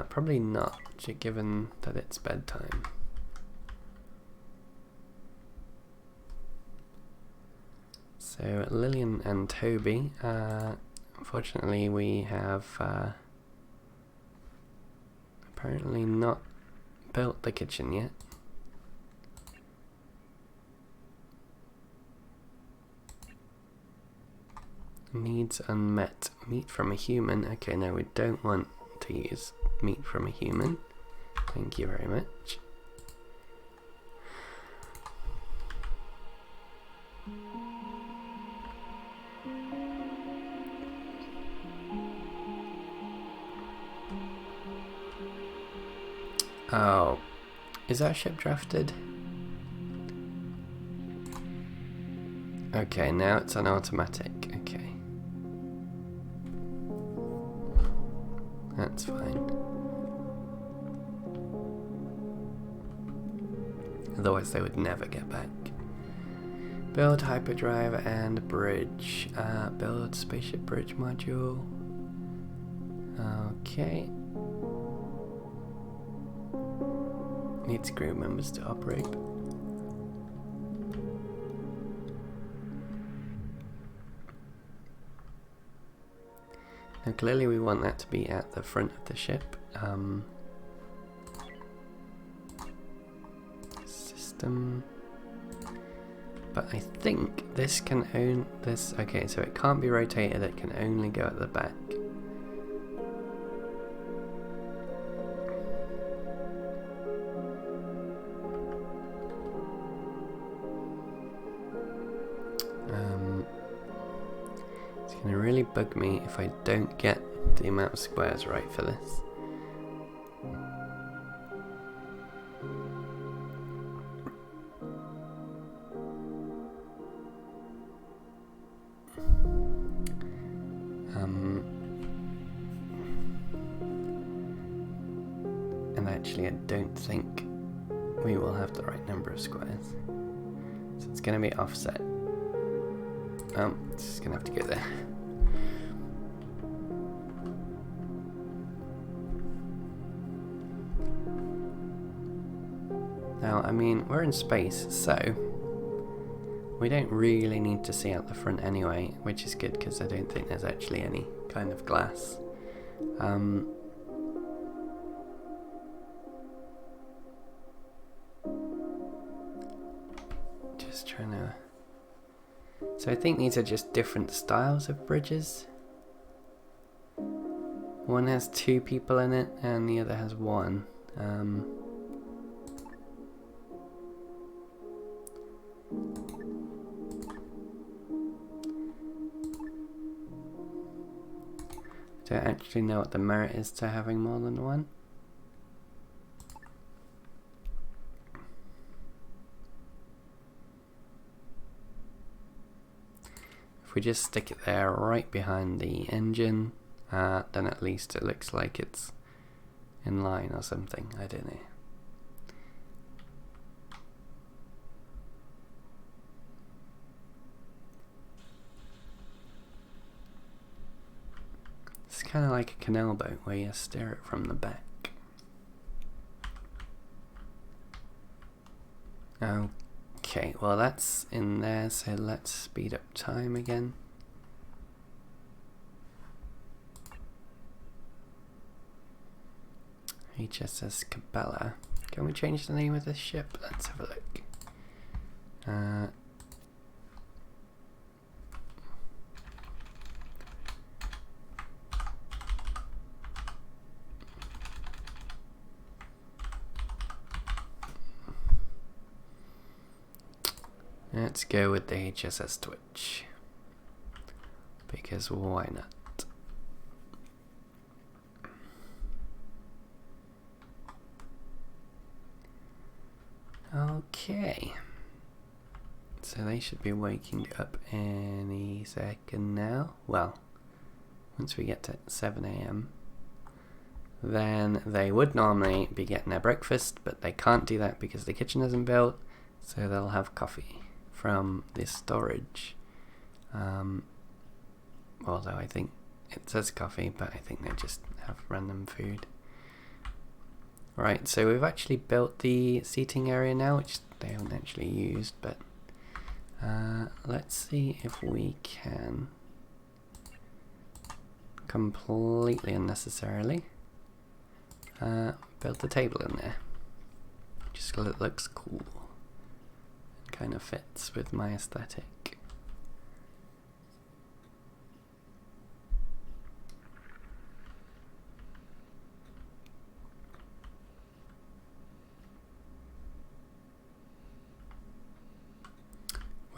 Probably not, given that it's bedtime. So Lillian and Toby, unfortunately we have apparently not built the kitchen yet. Needs unmet. Meat from a human. Okay, no, we don't want to use meat from a human. Thank you very much. Oh, is that ship drafted? Okay, now it's on automatic. Okay. That's fine. Otherwise they would never get back. Build hyperdrive and bridge. Build spaceship bridge module. Okay. Needs crew members to operate. Now clearly we want that to be at the front of the ship. System. But I think this can own this. Okay, so it can't be rotated, it can only go at the back. It's going to really bug me if I don't get the amount of squares right for this. And actually I don't think we will have the right number of squares. So it's going to be offset. It's just going to have to go there. Now, I mean, we're in space, so we don't really need to see out the front anyway, which is good because I don't think there's actually any kind of glass. Just trying to... So I think these are just different styles of bridges. One has 2 people in it and the other has 1. Don't actually know what the merit is to having more than 1. If we just stick it there right behind the engine, then at least it looks like it's in line or something. I don't know. It's kind of like a canal boat where you steer it from the back. Okay, well that's in there, so let's speed up time again. HSS Cabela. Can we change the name of this ship? Let's have a look. Let's go with the HSS Twitch, because why not? Okay, so they should be waking up any second now. Well, once we get to 7 AM, then they would normally be getting their breakfast, but they can't do that because the kitchen isn't built, so they'll have coffee from this storage. Although I think it says coffee, but I think they just have random food. Right, so we've actually built the seating area now, which they haven't actually used, but let's see if we can completely unnecessarily build the table in there, just because it looks cool. Kind of fits with my aesthetic.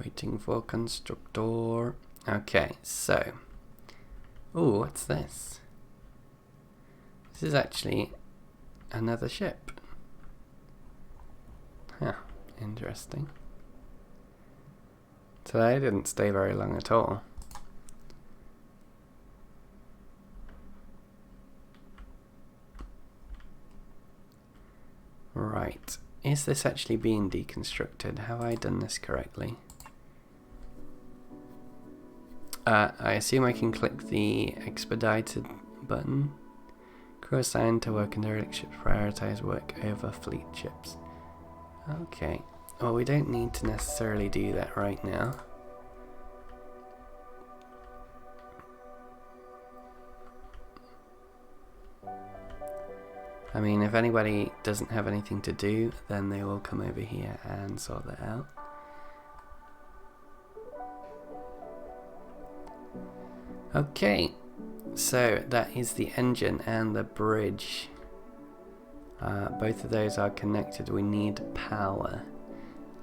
Waiting for constructor. Okay, so. Ooh, what's this? This is actually another ship. Huh, interesting. So they didn't stay very long at all. Right, is this actually being deconstructed? Have I done this correctly? I assume I can click the expedited button. Crew assigned to work in derelict ships, prioritize work over fleet ships. Okay. Well, we don't need to necessarily do that right now. I mean, if anybody doesn't have anything to do, then they will come over here and sort that out. Okay, so that is the engine and the bridge. Both of those are connected. We need power.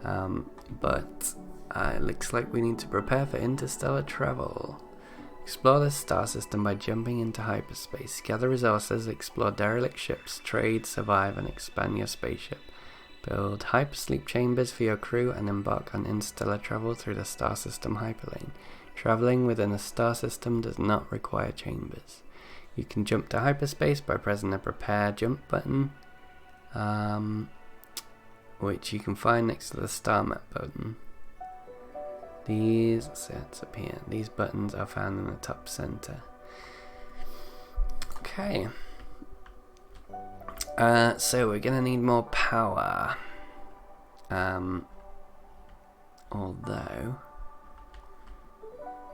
But it looks like we need to prepare for interstellar travel. Explore the star system by jumping into hyperspace. Gather resources, explore derelict ships, trade, survive, and expand your spaceship. Build hypersleep chambers for your crew and embark on interstellar travel through the star system hyperlane. Traveling within a star system does not require chambers. You can jump to hyperspace by pressing the prepare jump button, which you can find next to the star map button. These sets up here. These buttons are found in the top center. Okay. So we're gonna need more power. Although,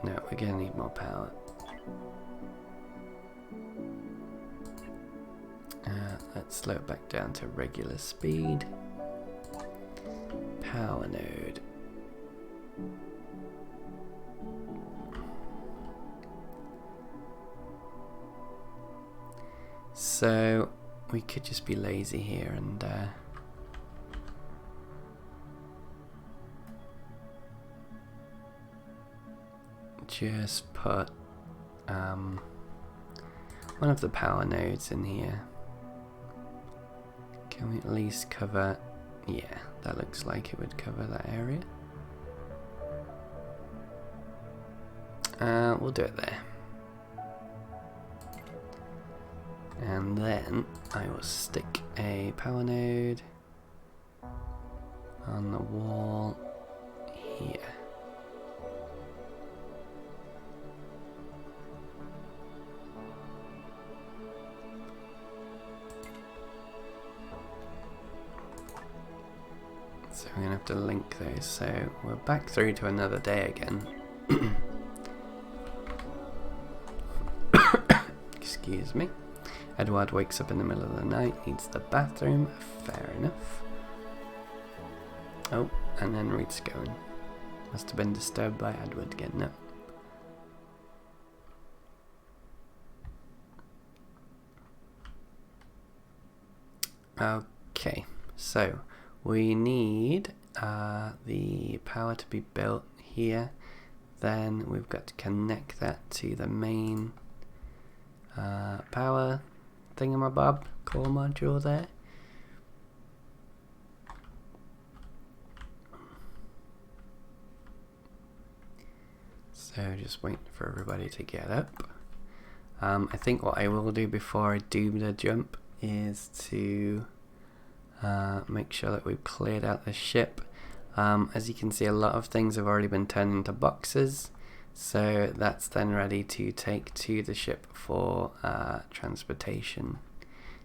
no, we're gonna need more power. Let's slow it back down to regular speed. Power node. So we could just be lazy here and just put one of the power nodes in here. Can we at least cover? Yeah, that looks like it would cover that area. We'll do it there. And then I will stick a power node on the wall here. So we're going to have to link those. So we're back through to another day again. Excuse me. Edward wakes up in the middle of the night, needs the bathroom. Fair enough. Oh, and then Ruth's going. Must have been disturbed by Edward getting up. Okay, so we need the power to be built here. Then we've got to connect that to the main power thingamabob core module there. So just waiting for everybody to get up. I think what I will do before I do the jump is to make sure that we've cleared out the ship. As you can see, a lot of things have already been turned into boxes, so that's then ready to take to the ship for transportation.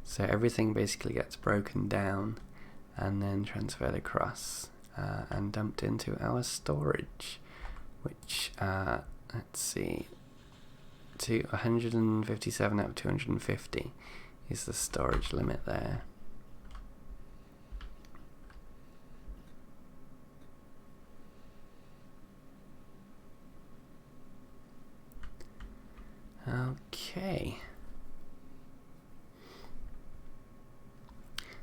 So everything basically gets broken down and then transferred across and dumped into our storage, which let's see, to 157 out of 250 is the storage limit there. Okay,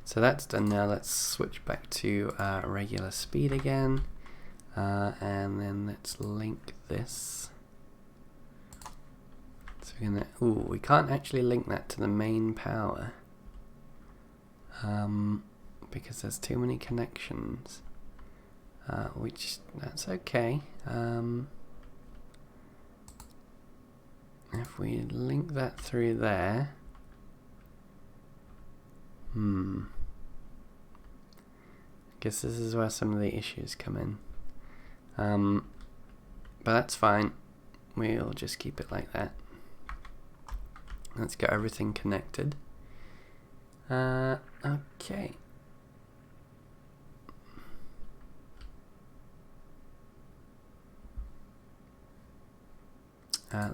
so that's done now. Let's switch back to regular speed again, and then let's link this. So we're gonna, ooh, we can't actually link that to the main power because there's too many connections, which that's okay. If we link that through there, I guess this is where some of the issues come in. But that's fine. We'll just keep it like that. Let's get everything connected. Okay.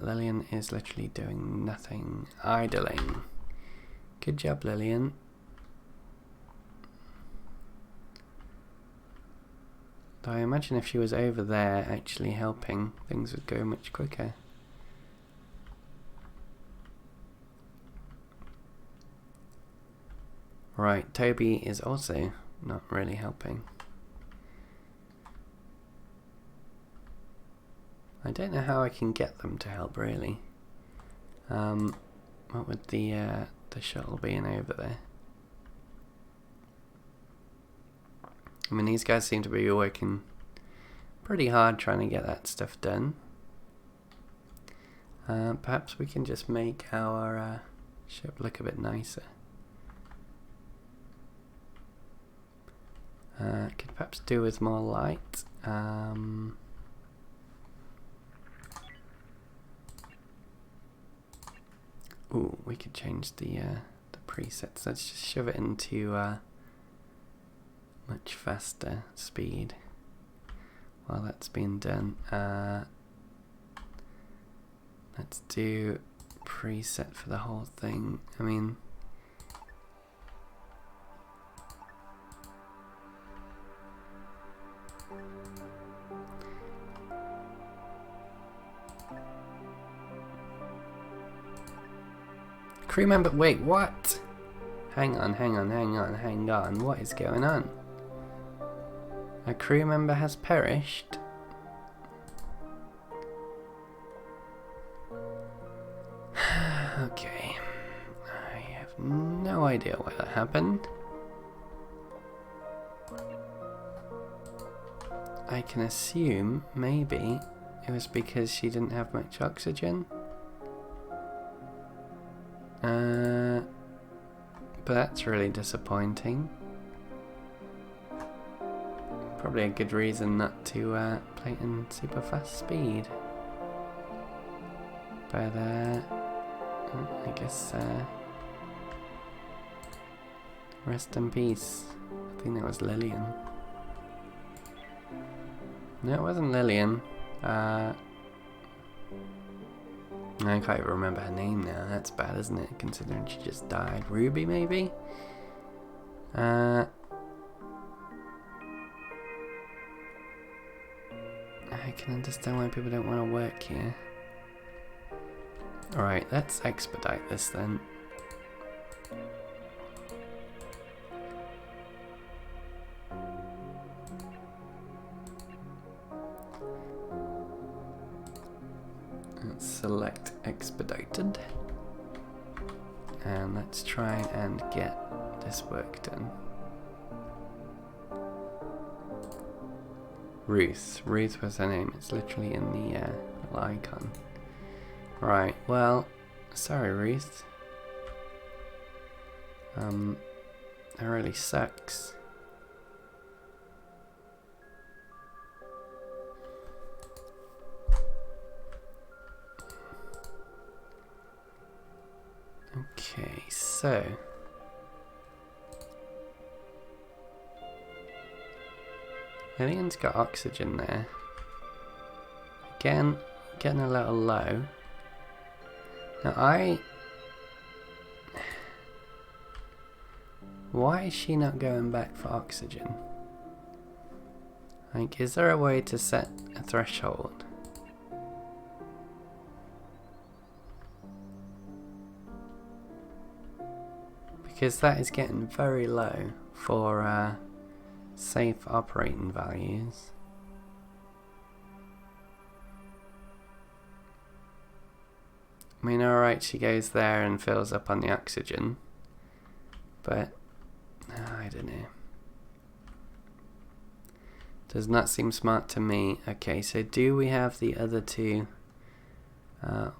Lillian is literally doing nothing, idling. Good job, Lillian. Though I imagine if she was over there actually helping, things would go much quicker. Right, Toby is also not really helping. I don't know how I can get them to help, really. What would the shuttle being over there? I mean, these guys seem to be working pretty hard trying to get that stuff done. Perhaps we can just make our ship look a bit nicer. Could perhaps do with more light. Ooh, we could change the presets. Let's just shove it into much faster speed while that's being done. Let's do preset for the whole thing. I mean, crew member, wait, what? Hang on, what is going on? A crew member has perished? Okay, I have no idea why that happened. I can assume maybe it was because she didn't have much oxygen. But that's really disappointing. Probably a good reason not to play it in super fast speed. But I guess rest in peace. I think that was Lillian. No, it wasn't Lillian. I can't even remember her name now. That's bad, isn't it? Considering she just died. Ruby, maybe? I can understand why people don't want to work here. Alright, let's expedite this then. Let's select expedited. And let's try and get this work done. Ruth. Ruth was her name. It's literally in the little icon. Right, well, sorry Ruth. That really sucks. Okay, so Lillian's got oxygen there. Again, getting a little low. Now why is she not going back for oxygen? Like, is there a way to set a threshold? Because that is getting very low for safe operating values. I mean, alright, she goes there and fills up on the oxygen, but I don't know. Does not seem smart to me. Okay, so do we have the other two? I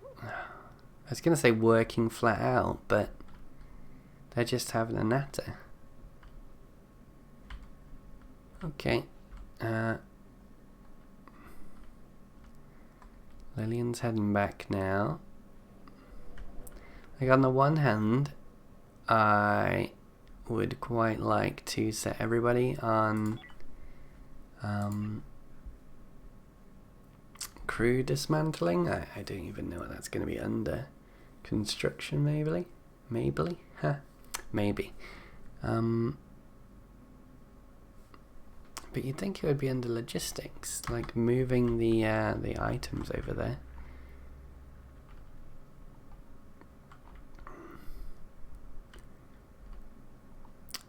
was going to say working flat out, but they're just having a natter. Okay. Lillian's heading back now. Like, on the one hand, I would quite like to set everybody on crew dismantling. I don't even know what that's going to be under. Construction, maybe? Maybe? Huh. Maybe. But you'd think it would be under logistics, like moving the items over there.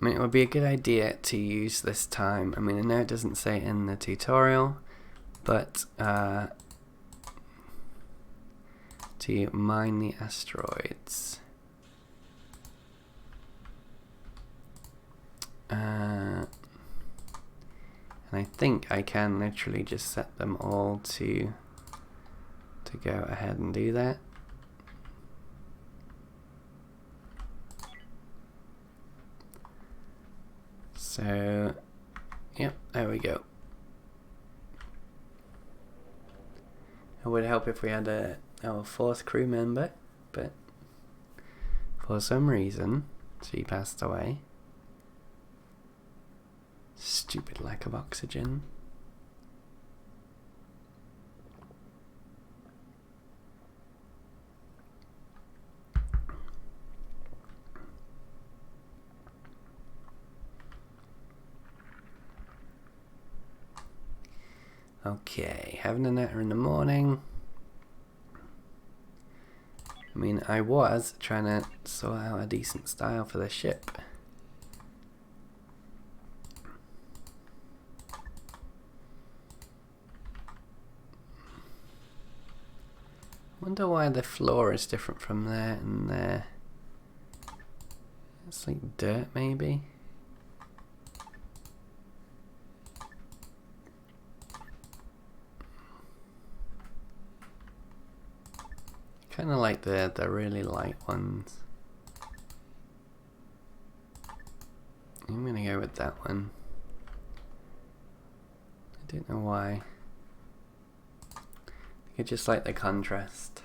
I mean, it would be a good idea to use this time. I mean, I know it doesn't say it in the tutorial, but to mine the asteroids. And I think I can literally just set them all to go ahead and do that. So, yep, there we go. It would help if we had our fourth crew member, but for some reason she passed away. Stupid lack of oxygen. Okay, having a natter in the morning. I mean, I was trying to sort out a decent style for the ship. Wonder why the floor is different from there and there. It's like dirt, maybe. kind of like the really light ones. I'm gonna go with that one. I don't know why. I just like the contrast.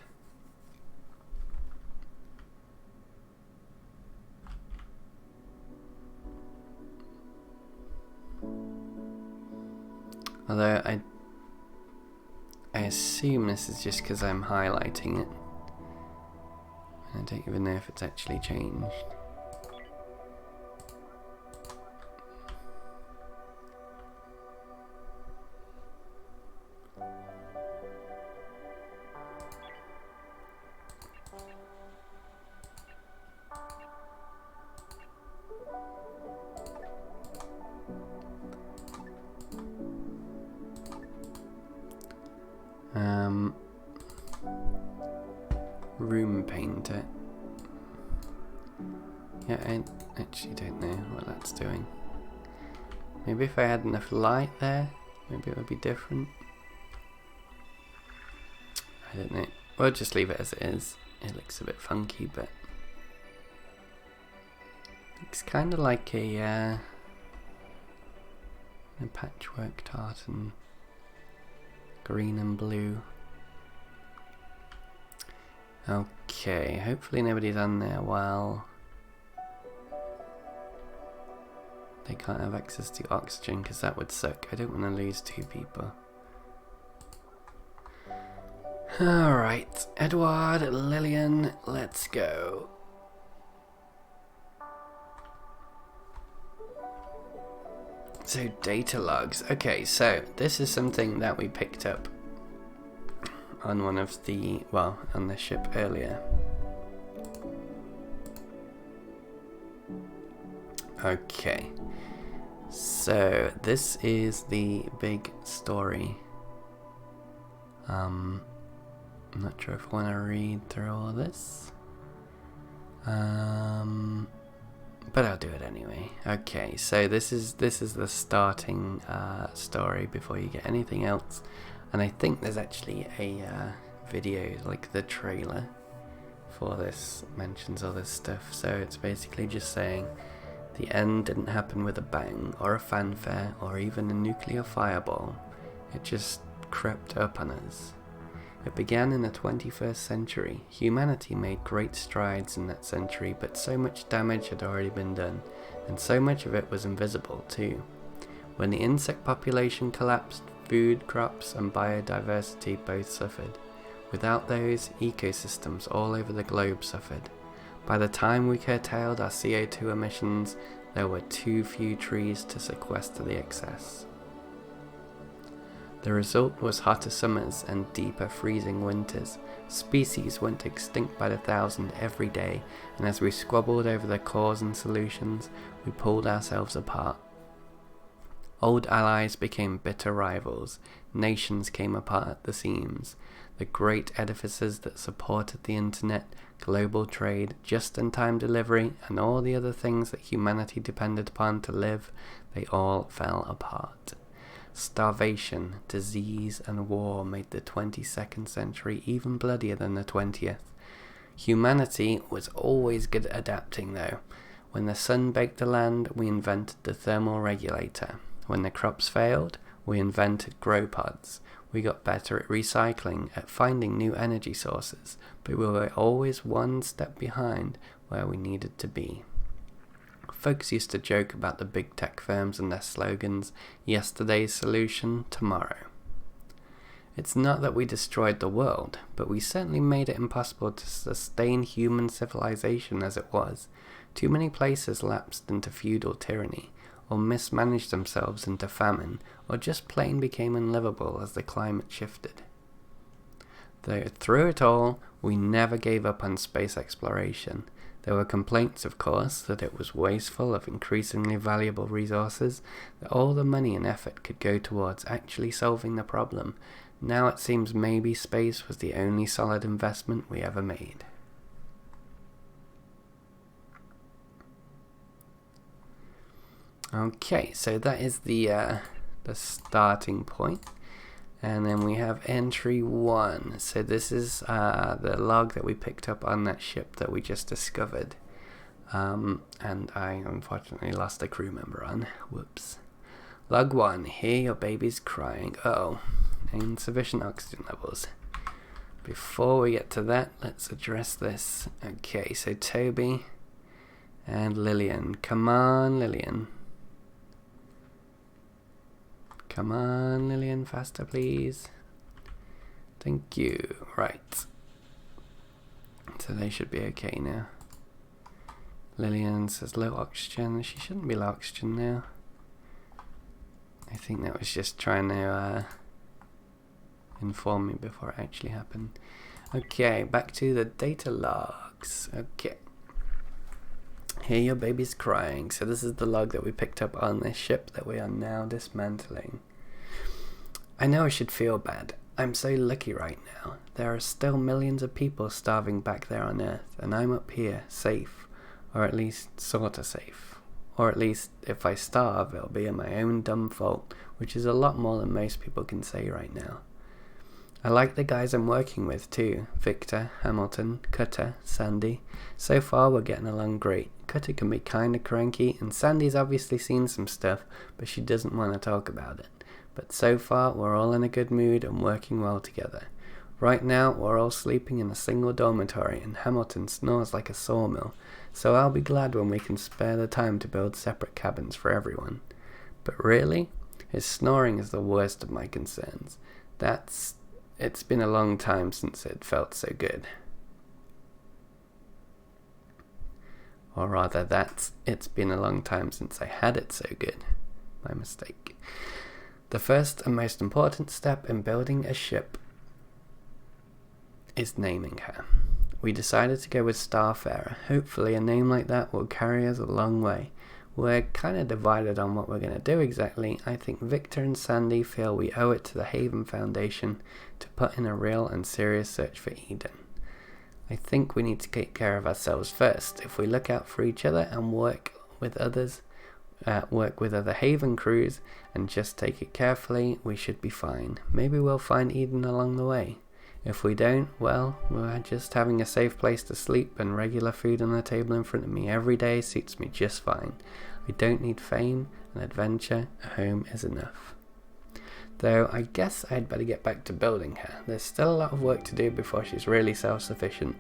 Although I assume this is just because I'm highlighting it. I don't even know if it's actually changed. Room painter. Yeah, I actually don't know what that's doing. Maybe if I had enough light there, maybe it would be different. I don't know. We'll just leave it as it is. It looks a bit funky, but looks kind of like a patchwork tartan, green and blue. Okay, hopefully nobody's on there while they can't have access to oxygen, because that would suck. I don't want to lose 2 people. Alright, Edward, Lillian, let's go. So, data logs. Okay, so this is something that we picked up on one of the, well, on the ship earlier. Okay, so this is the big story. I'm not sure if I want to read through all this, but I'll do it anyway. Okay, so this is the starting story before you get anything else. And I think there's actually a video, like the trailer for this, mentions all this stuff. So it's basically just saying the end didn't happen with a bang, or a fanfare, or even a nuclear fireball. It just crept up on us. It began in the 21st century. Humanity made great strides in that century, but so much damage had already been done, and so much of it was invisible too. When the insect population collapsed, food, crops, and biodiversity both suffered. Without those, ecosystems all over the globe suffered. By the time we curtailed our CO2 emissions, there were too few trees to sequester the excess. The result was hotter summers and deeper freezing winters. Species went extinct by the thousand every day, and as we squabbled over the cause and solutions, we pulled ourselves apart. Old allies became bitter rivals. Nations came apart at the seams. The great edifices that supported the internet, global trade, just-in-time delivery, and all the other things that humanity depended upon to live, they all fell apart. Starvation, disease, and war made the 22nd century even bloodier than the 20th. Humanity was always good at adapting, though. When the sun baked the land, we invented the thermal regulator. When the crops failed, we invented grow pods. We got better at recycling, at finding new energy sources, but we were always one step behind where we needed to be. Folks used to joke about the big tech firms and their slogans, yesterday's solution, tomorrow. It's not that we destroyed the world, but we certainly made it impossible to sustain human civilization as it was. Too many places lapsed into feudal tyranny, or mismanaged themselves into famine, or just plain became unlivable as the climate shifted. Though through it all, we never gave up on space exploration. There were complaints, of course, that it was wasteful of increasingly valuable resources, that all the money and effort could go towards actually solving the problem. Now it seems maybe space was the only solid investment we ever made. Okay, so that is the starting point. And then we have entry 1. So this is the log that we picked up on that ship that we just discovered. And I unfortunately lost a crew member on. Whoops. Log 1. Hear your baby's crying. Oh, insufficient oxygen levels. Before we get to that, let's address this. Okay, so Toby and Lillian. Come on, Lillian. Come on, Lillian, faster, please. Thank you. Right. So they should be okay now. Lillian says low oxygen. She shouldn't be low oxygen now. I think that was just trying to inform me before it actually happened. Okay, back to the data logs. Okay. Hear your baby's crying. So this is the log that we picked up on this ship that we are now dismantling. I know I should feel bad. I'm so lucky right now. There are still millions of people starving back there on Earth, and I'm up here, safe. Or at least sorta safe. Or at least if I starve, it'll be in my own dumb fault, which is a lot more than most people can say right now. I like the guys I'm working with too. Victor, Hamilton, Cutter, Sandy. So far we're getting along great. Cutter can be kinda cranky, and Sandy's obviously seen some stuff, but she doesn't want to talk about it. But so far we're all in a good mood and working well together. Right now we're all sleeping in a single dormitory, and Hamilton snores like a sawmill, so I'll be glad when we can spare the time to build separate cabins for everyone. But really, his snoring is the worst of my concerns. It's been a long time since it felt so good. Or rather, it's been a long time since I had it so good. My mistake. The first and most important step in building a ship is naming her. We decided to go with Starfarer. Hopefully a name like that will carry us a long way. We're kind of divided on what we're going to do exactly. I think Victor and Sandy feel we owe it to the Haven Foundation to put in a real and serious search for Eden. I think we need to take care of ourselves first. If we look out for each other and work with other Haven crews and just take it carefully, we should be fine. Maybe we'll find Eden along the way. If we don't, well, we're just having a safe place to sleep and regular food on the table in front of me every day suits me just fine. I don't need fame and adventure. A home is enough. Though I guess I'd better get back to building her. There's still a lot of work to do before she's really self-sufficient.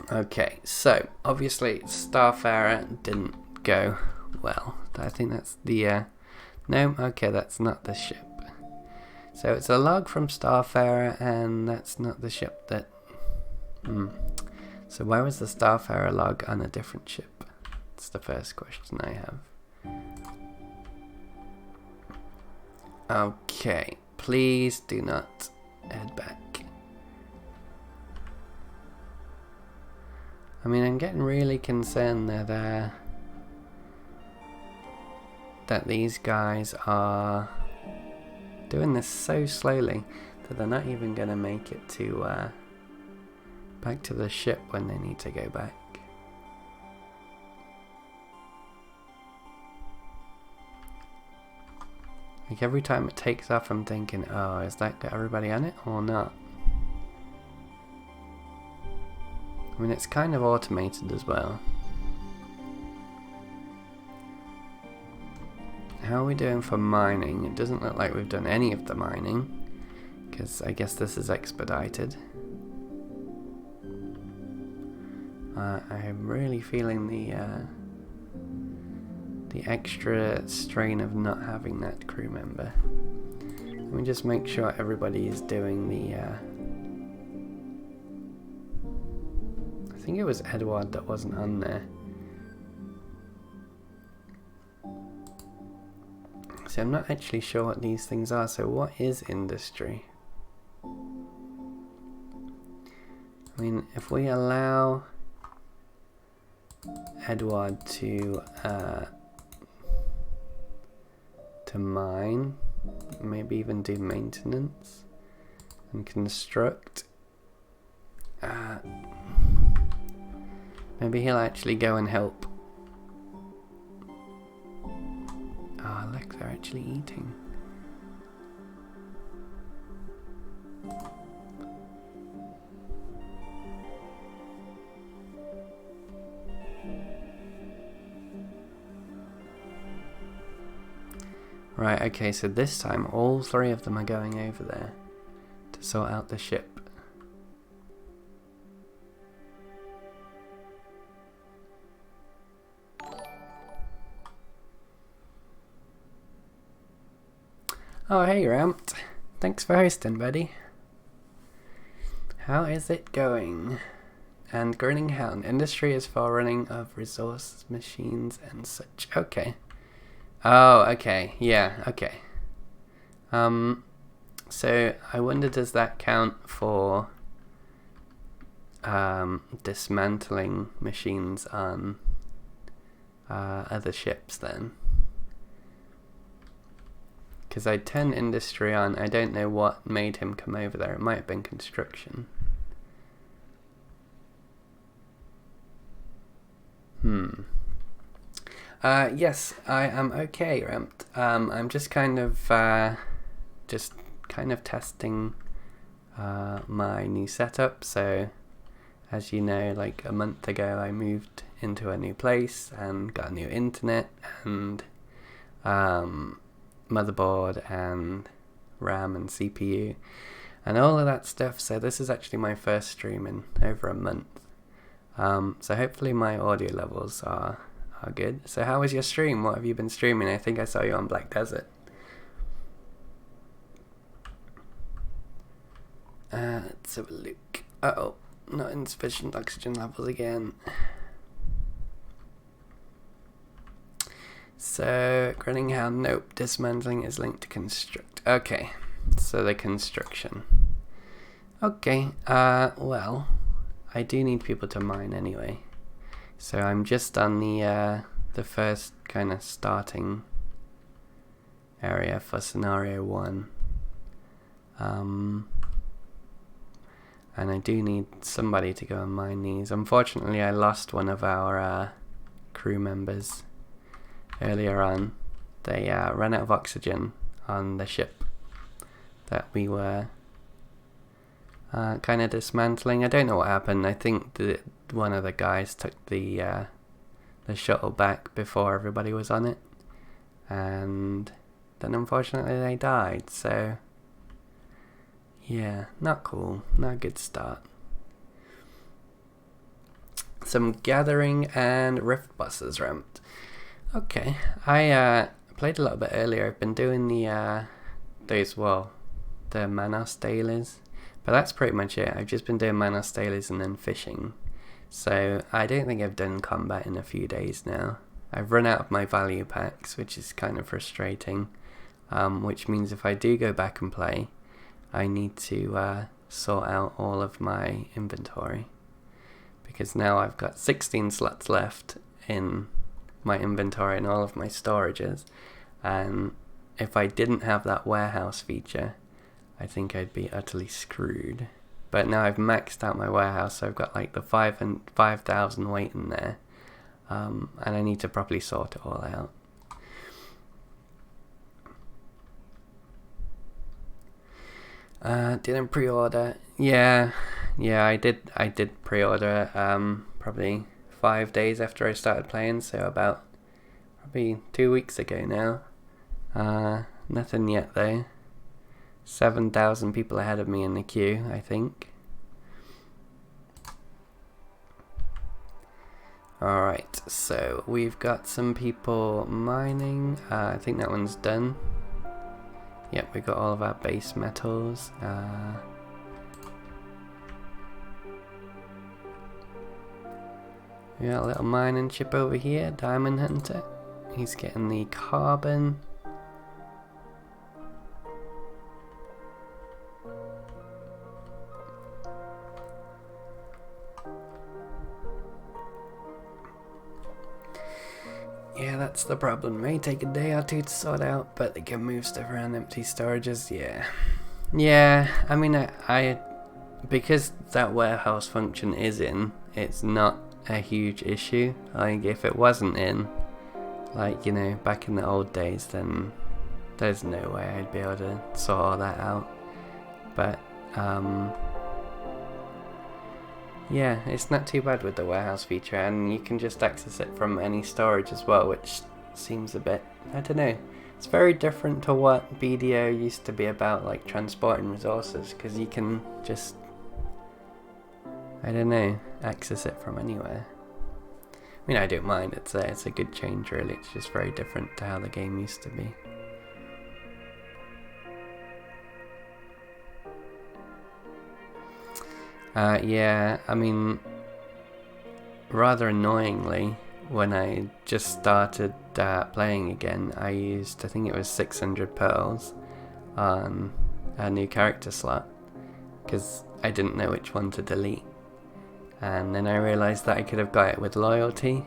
Okay, so obviously Starfarer didn't go well. I think that's the no, okay, that's not the ship. So it's a log from Starfarer, and that's not the ship that... So where was the Starfarer log on a different ship? That's the first question I have. Okay, please do not head back. I mean, I'm getting really concerned that these guys are doing this so slowly that they're not even going to make it to back to the ship when they need to go back. Like every time it takes off, I'm thinking, oh, is that got everybody on it or not? I mean, it's kind of automated as well. How are we doing for mining? It doesn't look like we've done any of the mining, because I guess this is expedited. I'm really feeling the extra strain of not having that crew member. Let me just make sure everybody is doing the... I think it was Edward that wasn't on there. So I'm not actually sure what these things are. So what is industry? I mean, if we allow Edward to mine, maybe even do maintenance and construct, maybe he'll actually go and help. Ah, look, they're actually eating. Right, okay, so this time all 3 of them are going over there to sort out the ship. Oh, hey, Ramped. Thanks for hosting, buddy. How is it going? And Grinning Hound. Industry is for running of resource machines and such. Okay. Oh, okay. Yeah, okay. So I wonder, does that count for dismantling machines on other ships then? Because I turned industry on. I don't know what made him come over there. It might have been construction. Yes, I am okay, Ramped. I'm just kind of testing my new setup. So, as you know, like a month ago, I moved into a new place and got a new internet and motherboard and RAM and CPU and all of that stuff. So this is actually my first stream in over a month. So hopefully my audio levels are good. So how was your stream? What have you been streaming? I think I saw you on Black Desert. Let's have a look. Uh-oh, not insufficient oxygen levels again. So, Grinning Hound, nope, dismantling is linked to construct. Okay, so the construction. Okay, well, I do need people to mine anyway. So I'm just on the first kind of starting area for scenario 1. And I do need somebody to go and mine these. Unfortunately, I lost one of our crew members earlier on. They ran out of oxygen on the ship that we were kind of dismantling. I don't know what happened. I think that one of the guys took the shuttle back before everybody was on it, and then unfortunately they died. So yeah, not cool, not a good start. Some gathering and rift buses ramped. Okay, I played a little bit earlier. I've been doing the Manos dailies, but that's pretty much it. I've just been doing Manos dailies and then fishing. So I don't think I've done combat in a few days now. I've run out of my value packs, which is kind of frustrating. Which means if I do go back and play, I need to sort out all of my inventory, because now I've got 16 slots left in my inventory and all of my storages, and if I didn't have that warehouse feature, I think I'd be utterly screwed. But now I've maxed out my warehouse, so I've got like the 5,000 waiting there, and I need to properly sort it all out. Didn't pre-order. Yeah, I did pre-order probably 5 days after I started playing, so about probably 2 weeks ago now. Nothing yet though. 7,000 people ahead of me in the queue, I think. Alright, so we've got some people mining. I think that one's done. Yep, we got all of our base metals. We got a little mining ship over here, Diamond Hunter. He's getting the carbon. Yeah, that's the problem. May take a day or two to sort out, but they can move stuff around empty storages. Yeah. I mean, I because that warehouse function is in, it's not a huge issue. Like, if it wasn't in, like, you know, back in the old days, then there's no way I'd be able to sort all that out. But Yeah, it's not too bad with the warehouse feature, and you can just access it from any storage as well, which seems a bit, I don't know, it's very different to what BDO used to be about, like transporting resources, because you can just, I don't know, access it from anywhere. I mean, I don't mind, it's a good change really, it's just very different to how the game used to be. Yeah, I mean, rather annoyingly, when I just started playing again, I used, I think it was 600 pearls on a new character slot, because I didn't know which one to delete. And then I realised that I could have got it with loyalty,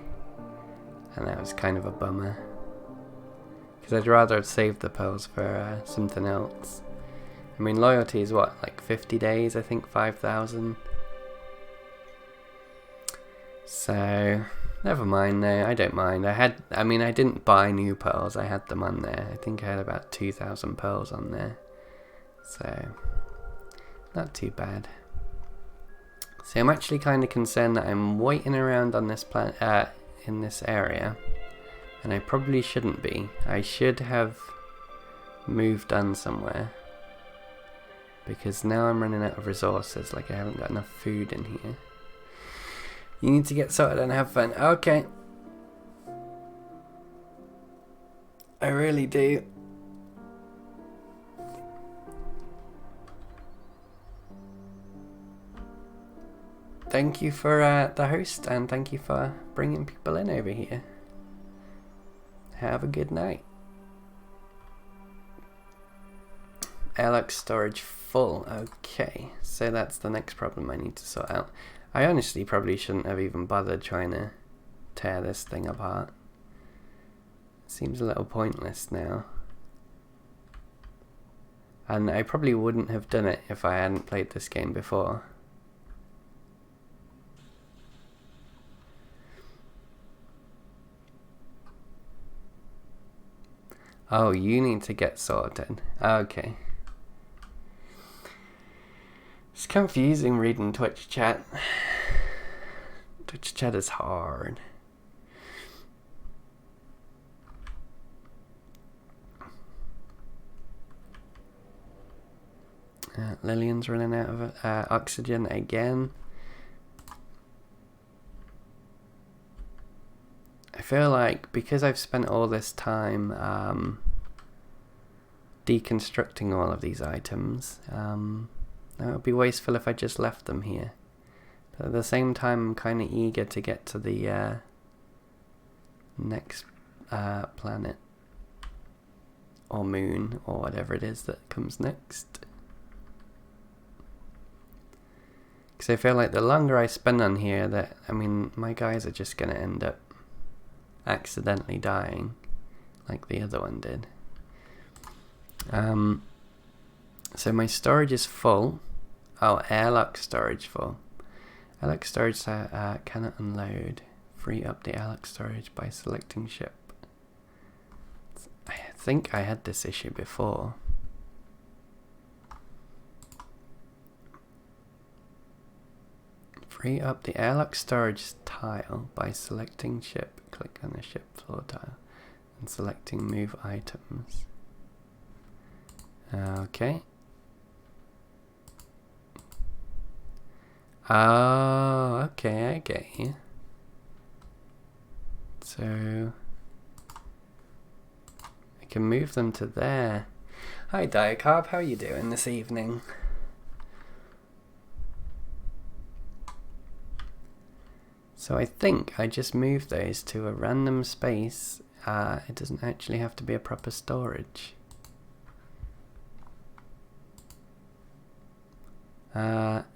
and that was kind of a bummer, because I'd rather have saved the pearls for something else. I mean, loyalty is what, like 50 days, I think, 5,000. So, never mind though, I don't mind. I mean, I didn't buy new pearls, I had them on there. I think I had about 2,000 pearls on there. So, not too bad. So I'm actually kind of concerned that I'm waiting around on this in this area, and I probably shouldn't be. I should have moved on somewhere, because now I'm running out of resources, like I haven't got enough food in here. You need to get sorted and have fun. Okay. I really do. Thank you for the host, and thank you for bringing people in over here. Have a good night. Alex storage full. Okay, so that's the next problem I need to sort out. I honestly probably shouldn't have even bothered trying to tear this thing apart. Seems a little pointless now. And I probably wouldn't have done it if I hadn't played this game before. Oh, you need to get sorted. Okay. It's confusing reading Twitch chat. Twitch chat is hard. Lillian's running out of oxygen again. I feel like because I've spent all this time deconstructing all of these items, it would be wasteful if I just left them here. But at the same time, I'm kind of eager to get to the next planet or moon or whatever it is that comes next. Because I feel like the longer I spend on here, I mean, my guys are just going to end up accidentally dying like the other one did. So my storage is full. Oh, airlock storage full. Airlock storage cannot unload. Free up the airlock storage by selecting ship. I think I had this issue before. Free up the airlock storage tile by selecting ship. Click on the ship floor tile and selecting move items. Okay. Oh, okay, I get you. So I can move them to there. Hi Diacarb, how are you doing this evening? So I think I just moved those to a random space. It doesn't actually have to be a proper storage.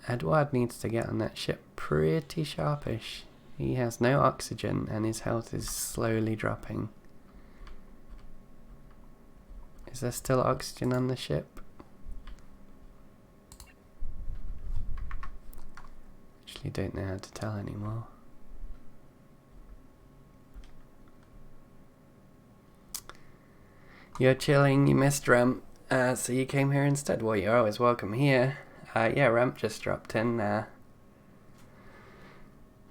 Edward needs to get on that ship pretty sharpish. He has no oxygen and his health is slowly dropping. Is there still oxygen on the ship? Actually don't know how to tell anymore. You're chilling, you missed Rem, so you came here instead. Well, you're always welcome here. Yeah, Ramp just dropped in at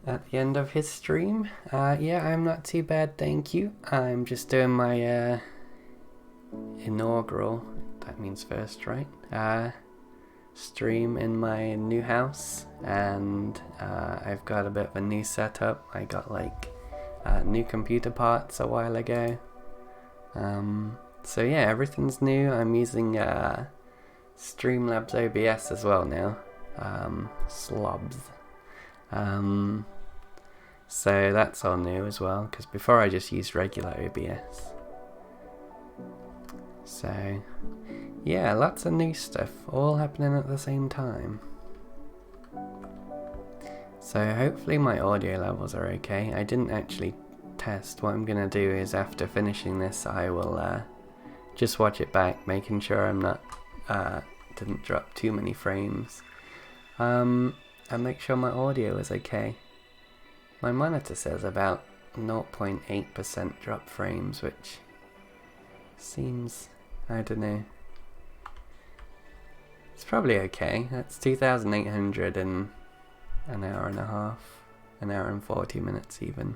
the end of his stream. Yeah, I'm not too bad, thank you. I'm just doing my inaugural, that means first, right? Stream in my new house, and I've got a bit of a new setup. I got like new computer parts a while ago. So yeah, everything's new. I'm using Streamlabs OBS as well now. Slobs. So that's all new as well, because before I just used regular OBS. So yeah, lots of new stuff all happening at the same time. So hopefully my audio levels are okay. I didn't actually test. What I'm gonna do is after finishing this I will just watch it back, making sure I'm not didn't drop too many frames, and make sure my audio is okay. My monitor says about 0.8% drop frames, which seems, I don't know, it's probably okay. That's 2,800 in an hour and a half, an hour and 40 minutes even.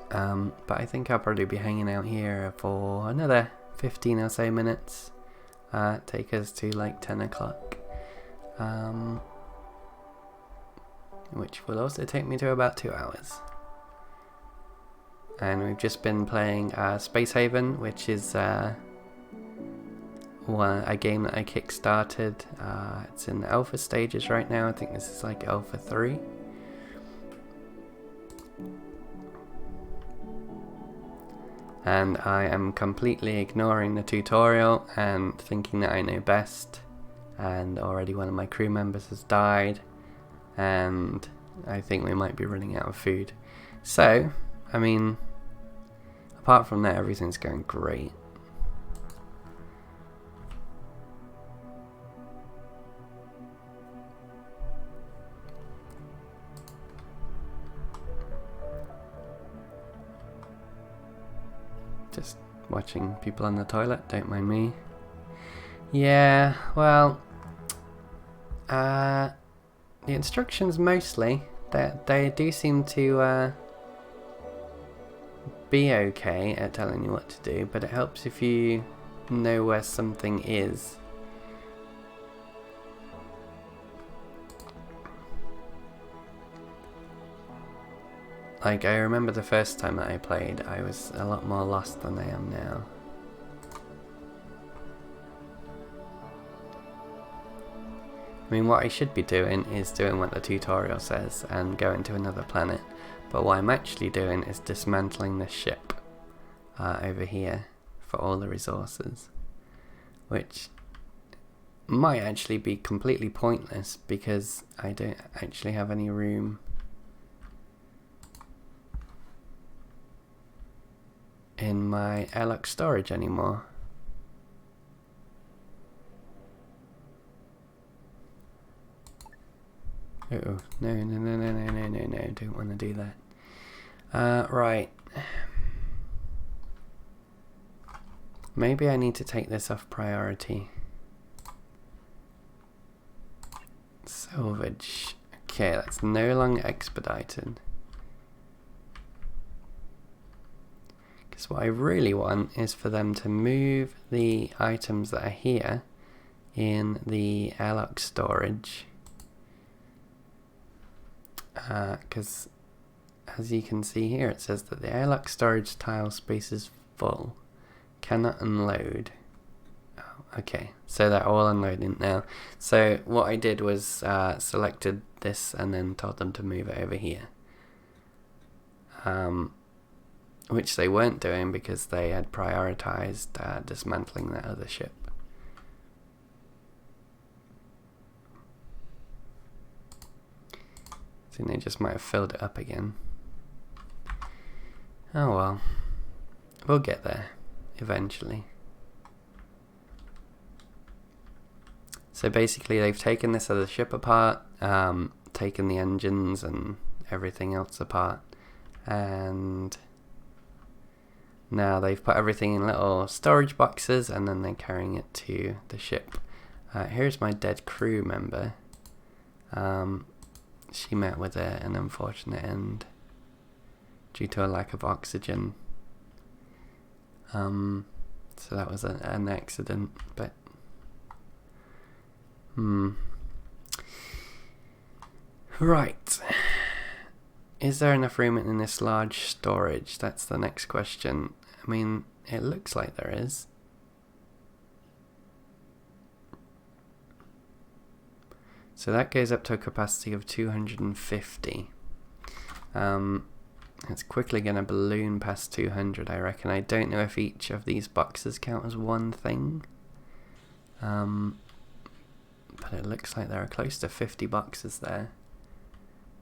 But I think I'll probably be hanging out here for another 15 or so minutes, take us to like 10 o'clock, which will also take me to about 2 hours. And we've just been playing Space Haven, which is a game that I kickstarted. It's in the alpha stages right now. I think this is like alpha 3. And I am completely ignoring the tutorial and thinking that I know best, and already one of my crew members has died, and I think we might be running out of food. So, I mean, apart from that, everything's going great. Just watching people on the toilet, don't mind me. Yeah, well, the instructions mostly, they do seem to be okay at telling you what to do, but it helps if you know where something is. Like, I remember the first time that I played, I was a lot more lost than I am now. I mean, what I should be doing is doing what the tutorial says and going to another planet. But what I'm actually doing is dismantling this ship over here for all the resources. Which might actually be completely pointless because I don't actually have any room in my airlock storage anymore. Oh no, don't want to do that. Right, maybe I need to take this off priority. Salvage. Okay, that's no longer expedited. Because what I really want is for them to move the items that are here in the airlock storage. Because as you can see here, it says that the airlock storage tile space is full. Cannot unload. Oh, okay, so they're all unloading now. So what I did was selected this and then told them to move it over here. Which they weren't doing because they had prioritized dismantling that other ship. I think they just might have filled it up again. Oh well, we'll get there eventually. So basically they've taken this other ship apart, taken the engines and everything else apart, and now they've put everything in little storage boxes and then they're carrying it to the ship. Here's my dead crew member. She met with an unfortunate end due to a lack of oxygen. So that was an accident, but right. Is there enough room in this large storage? That's the next question. I mean, it looks like there is. So that goes up to a capacity of 250. It's quickly going to balloon past 200, I reckon. I don't know if each of these boxes count as one thing. But it looks like there are close to 50 boxes there,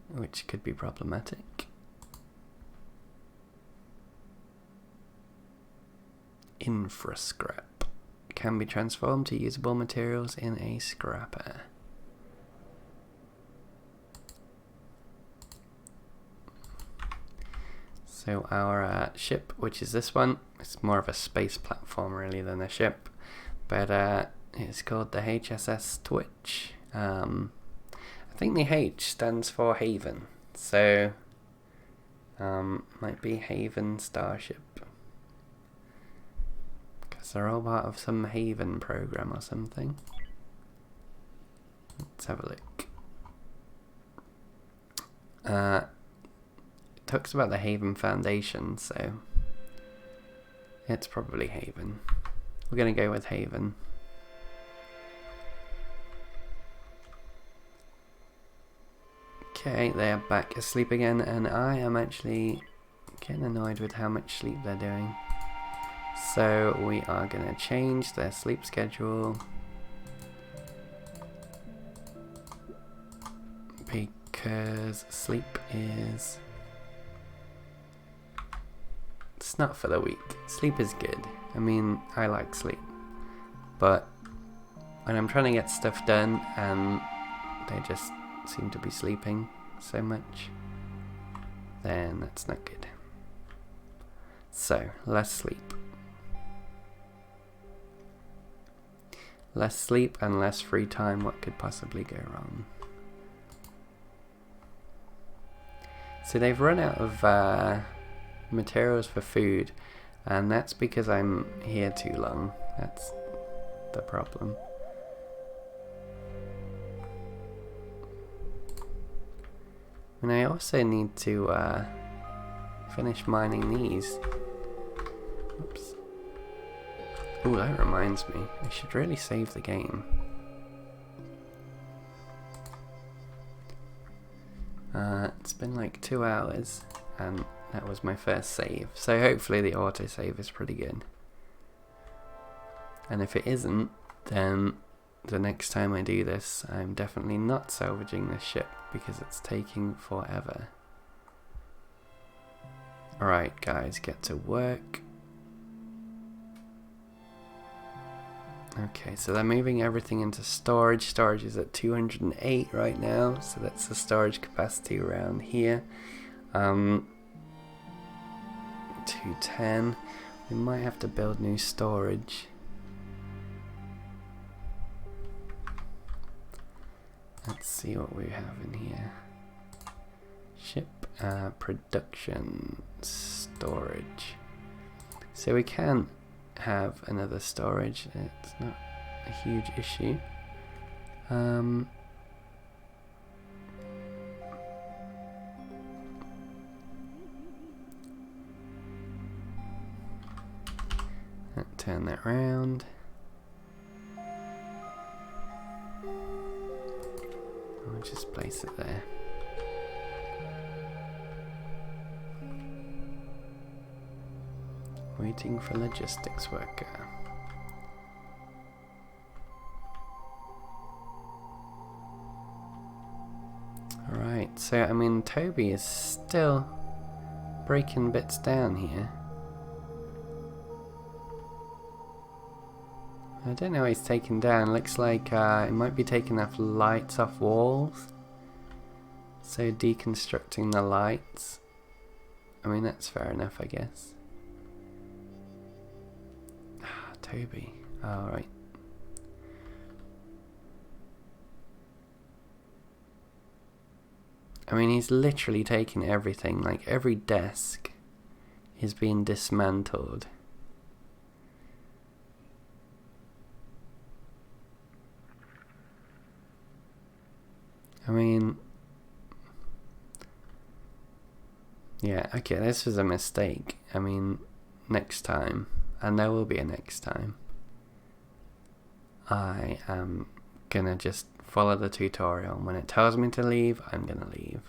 which could be problematic. Infrascrap can be transformed to usable materials in a scrapper. So our ship, which is this one, it's more of a space platform really than a ship, but it's called the HSS Twitch. I think the H stands for Haven, so might be Haven Starship, because they're all part of some Haven program or something. Let's have a look. It talks about the Haven Foundation, so it's probably Haven. We're going to go with Haven. Okay, they are back asleep again, and I am actually getting annoyed with how much sleep they're doing. So we are going to change their sleep schedule, because sleep is... it's not for the weak. Sleep is good. I mean, I like sleep. But when I'm trying to get stuff done and they just seem to be sleeping so much, then that's not good. So, less sleep. Less sleep and less free time. What could possibly go wrong? So they've run out of materials for food, and that's because I'm here too long. That's the problem. And I also need to finish mining these. Oops. Ooh, that reminds me. I should really save the game. It's been like 2 hours, and that was my first save. So hopefully the autosave is pretty good. And if it isn't, then the next time I do this, I'm definitely not salvaging this ship, because it's taking forever. Alright guys, get to work. Okay, so they're moving everything into storage. Storage is at 208 right now, so that's the storage capacity around here. 210. We might have to build new storage. Let's see what we have in here. Ship, production, storage. So we can have another storage. It's not a huge issue. Turn that round. I'll just place it there. Waiting for logistics worker. Alright, so I mean Toby is still breaking bits down here. I don't know what he's taking down. Looks like it might be taking off lights off walls. So deconstructing the lights. I mean, that's fair enough, I guess. Toby. Alright. I mean, he's literally taking everything. Like, every desk is being dismantled. I mean... Yeah, okay, this was a mistake. I mean, next time, and there will be a next time, I am gonna just follow the tutorial. When it tells me to leave, I'm gonna leave.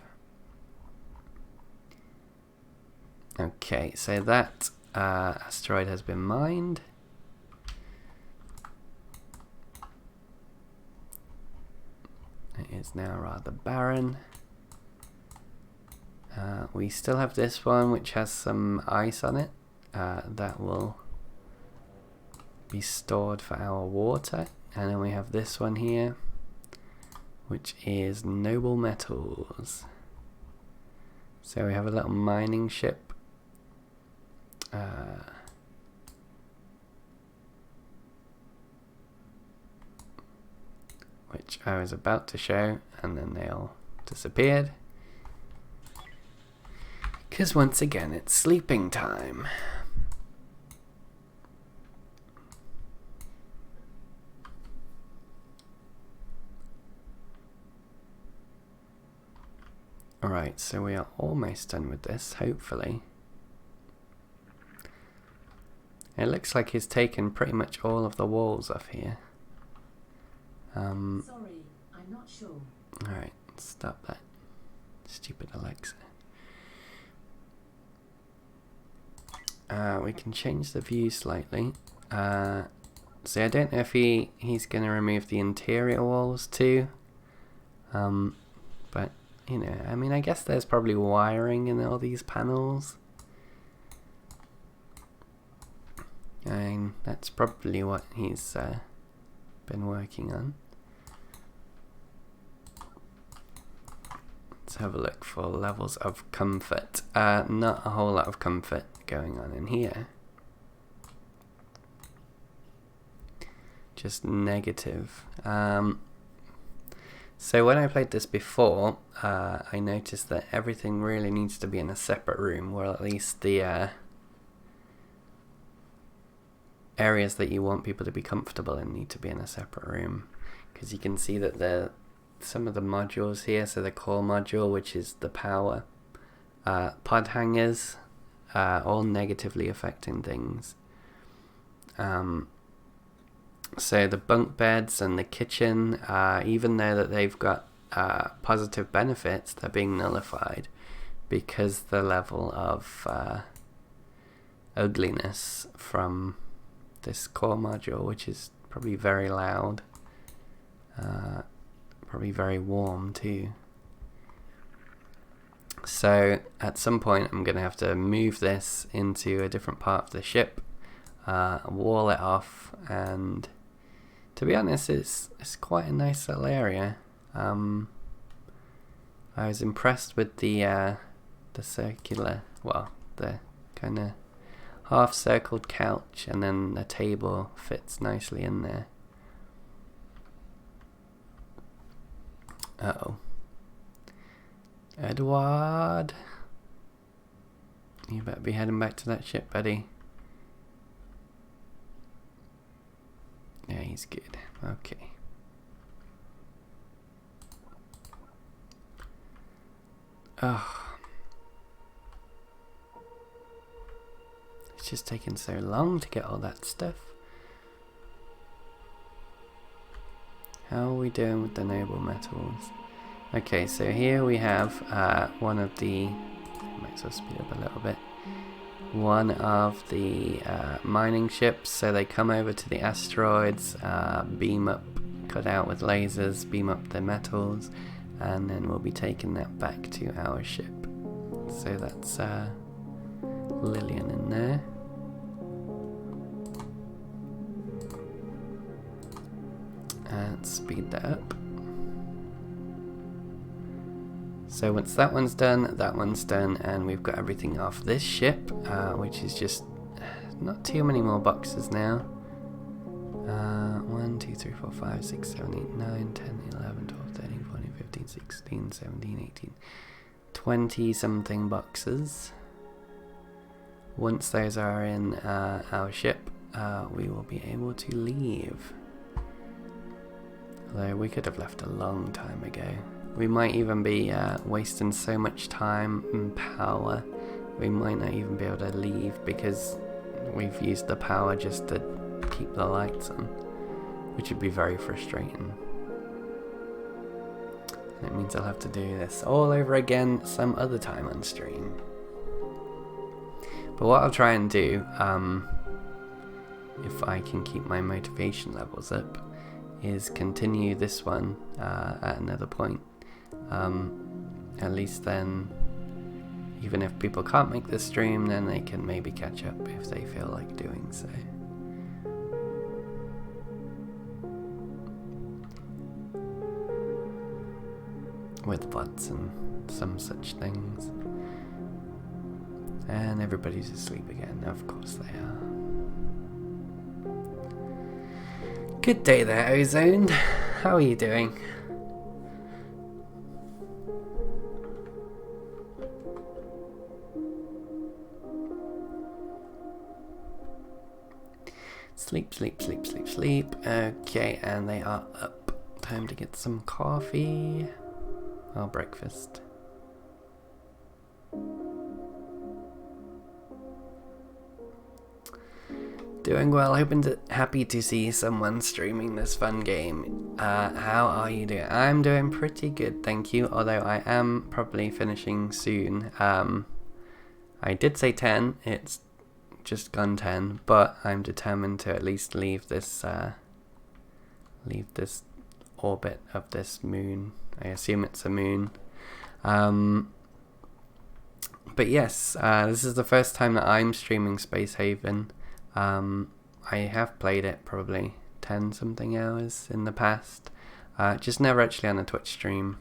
Okay, so that asteroid has been mined. It is now rather barren. We still have this one which has some ice on it. That will be stored for our water. And then we have this one here, which is noble metals. So we have a little mining ship. Which I was about to show, and then they all disappeared. Because once again, it's sleeping time. Alright, so we are almost done with this, hopefully. It looks like he's taken pretty much all of the walls off here. Sorry, I'm not sure. Alright, stop that. Stupid Alexa. We can change the view slightly. So I don't know if he's going to remove the interior walls too. But, you know, I mean, I guess there's probably wiring in all these panels. I mean, that's probably what he's been working on. Let's have a look for levels of comfort. Not a whole lot of comfort going on in here. Just negative. So when I played this before, I noticed that everything really needs to be in a separate room, or at least the areas that you want people to be comfortable in need to be in a separate room. Because you can see that some of the modules here, so the core module, which is the power, pod hangers, all negatively affecting things. So the bunk beds and the kitchen, even though that they've got positive benefits, they're being nullified because the level of ugliness from this core module, which is probably very loud, probably very warm too. So at some point I'm going to have to move this into a different part of the ship, wall it off, and to be honest, it's quite a nice little area. I was impressed with the circular, well, the kind of half-circled couch, and then the table fits nicely in there. Uh-oh. Edward! You better be heading back to that ship, buddy. Yeah, he's good. Okay. Oh. It's just taking so long to get all that stuff. How are we doing with the noble metals? Okay, so here we have one of the... might as well speed up a little bit. One of the mining ships, so they come over to the asteroids, beam up, cut out with lasers, beam up the metals, and then we'll be taking that back to our ship. So that's Lillian in there. And speed that up. So once that one's done, and we've got everything off this ship, which is just not too many more boxes now. 1, 2, 3, 4, 5, 6, 7, 8, 9, 10, 11, 12, 13, 14, 15, 16, 17, 18. 20 something boxes. Once those are in our ship, we will be able to leave. Although we could have left a long time ago. We might even be wasting so much time and power, we might not even be able to leave because we've used the power just to keep the lights on, which would be very frustrating. And it means I'll have to do this all over again some other time on stream. But what I'll try and do, if I can keep my motivation levels up, is continue this one at another point. At least then, even if people can't make the stream, then they can maybe catch up if they feel like doing so. With VODs and some such things. And everybody's asleep again, of course they are. Good day there, Ozone. How are you doing? Sleep, sleep, sleep, sleep, sleep. Okay, and they are up. Time to get some coffee. Or breakfast. Doing well, happy to see someone streaming this fun game. How are you doing? I'm doing pretty good, thank you, although I am probably finishing soon. I did say 10, it's just gone 10, but I'm determined to at least leave this orbit of this moon. I assume it's a moon. But yes, this is the first time that I'm streaming Space Haven. I have played it probably 10 something hours in the past, just never actually on a Twitch stream.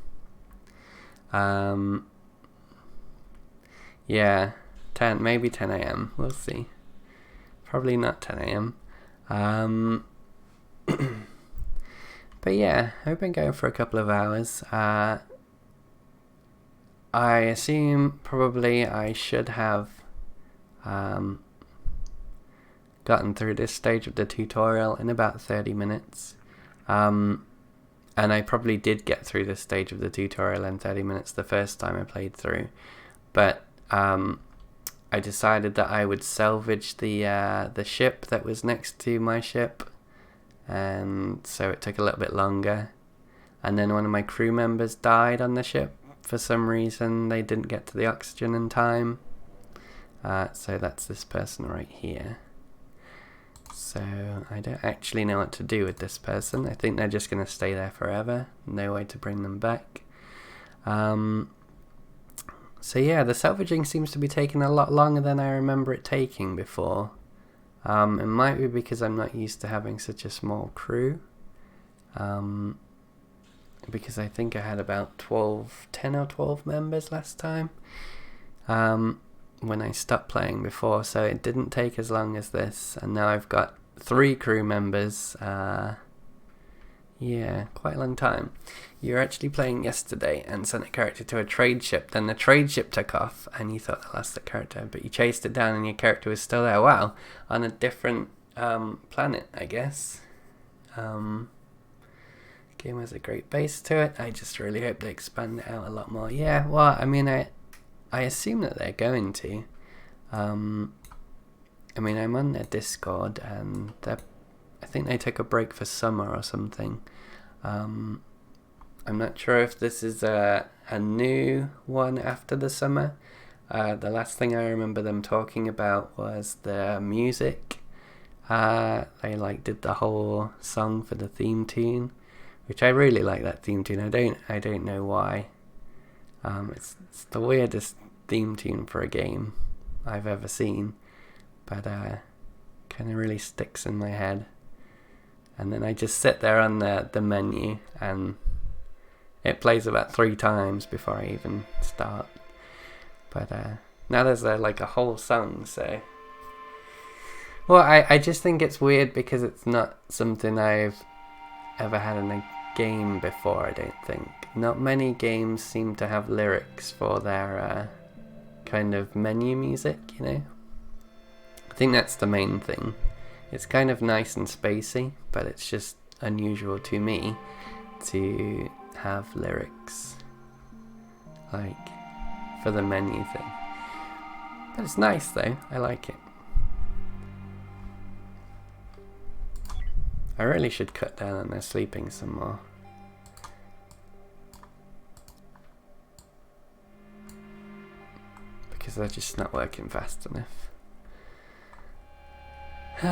Yeah, 10, maybe 10 AM, we'll see. Probably not 10 AM. But yeah, I've been going for a couple of hours. I assume probably I should have gotten through this stage of the tutorial in about 30 minutes. And I probably did get through this stage of the tutorial in 30 minutes the first time I played through. But I decided that I would salvage the ship that was next to my ship. And so it took a little bit longer. And then one of my crew members died on the ship. For some reason, they didn't get to the oxygen in time. So that's this person right here. So I don't actually know what to do with this person. I think they're just going to stay there forever. No way to bring them back. So yeah, the salvaging seems to be taking a lot longer than I remember it taking before. It might be because I'm not used to having such a small crew. Because I think I had about 10 or 12 members last time. When I stopped playing before, so it didn't take as long as this, and now I've got 3 crew members. Yeah, quite a long time. You were actually playing yesterday and sent a character to a trade ship, then the trade ship took off and you thought that lost the character, but you chased it down and your character was still there. Wow, on a different planet, I guess. Game has a great base to it. I just really hope they expand it out a lot more. Yeah, well, I mean, I assume that they're going to. I mean, I'm on their Discord, and I think they took a break for summer or something. I'm not sure if this is a new one after the summer. The last thing I remember them talking about was the music. They did the whole song for the theme tune, which I really like that theme tune. I don't know why. It's the weirdest theme tune for a game I've ever seen, but kind of really sticks in my head. And then I just sit there on the menu and it plays about 3 times before I even start. But now there's a whole song, so... Well, I just think it's weird because it's not something I've ever had game before, I don't think. Not many games seem to have lyrics for their kind of menu music, you know? I think that's the main thing. It's kind of nice and spacey, but it's just unusual to me to have lyrics, like, for the menu thing. But it's nice though, I like it. I really should cut down on their sleeping some more. Because they're just not working fast enough. But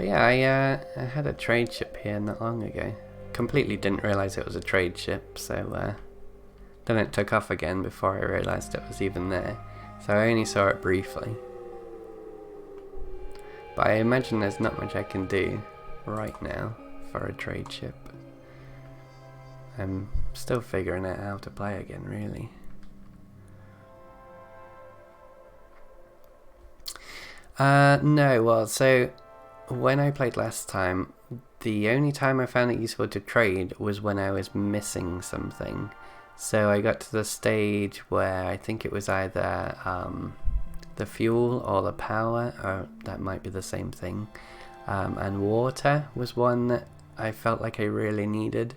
yeah, I had a trade ship here not long ago. Completely didn't realise it was a trade ship, so then it took off again before I realised it was even there. So I only saw it briefly. But I imagine there's not much I can do right now for a trade ship. I'm still figuring out how to play again, really. No, well, so when I played last time, the only time I found it useful to trade was when I was missing something. So I got to the stage where I think it was either the fuel or the power, or that might be the same thing, and water was one that I felt like I really needed.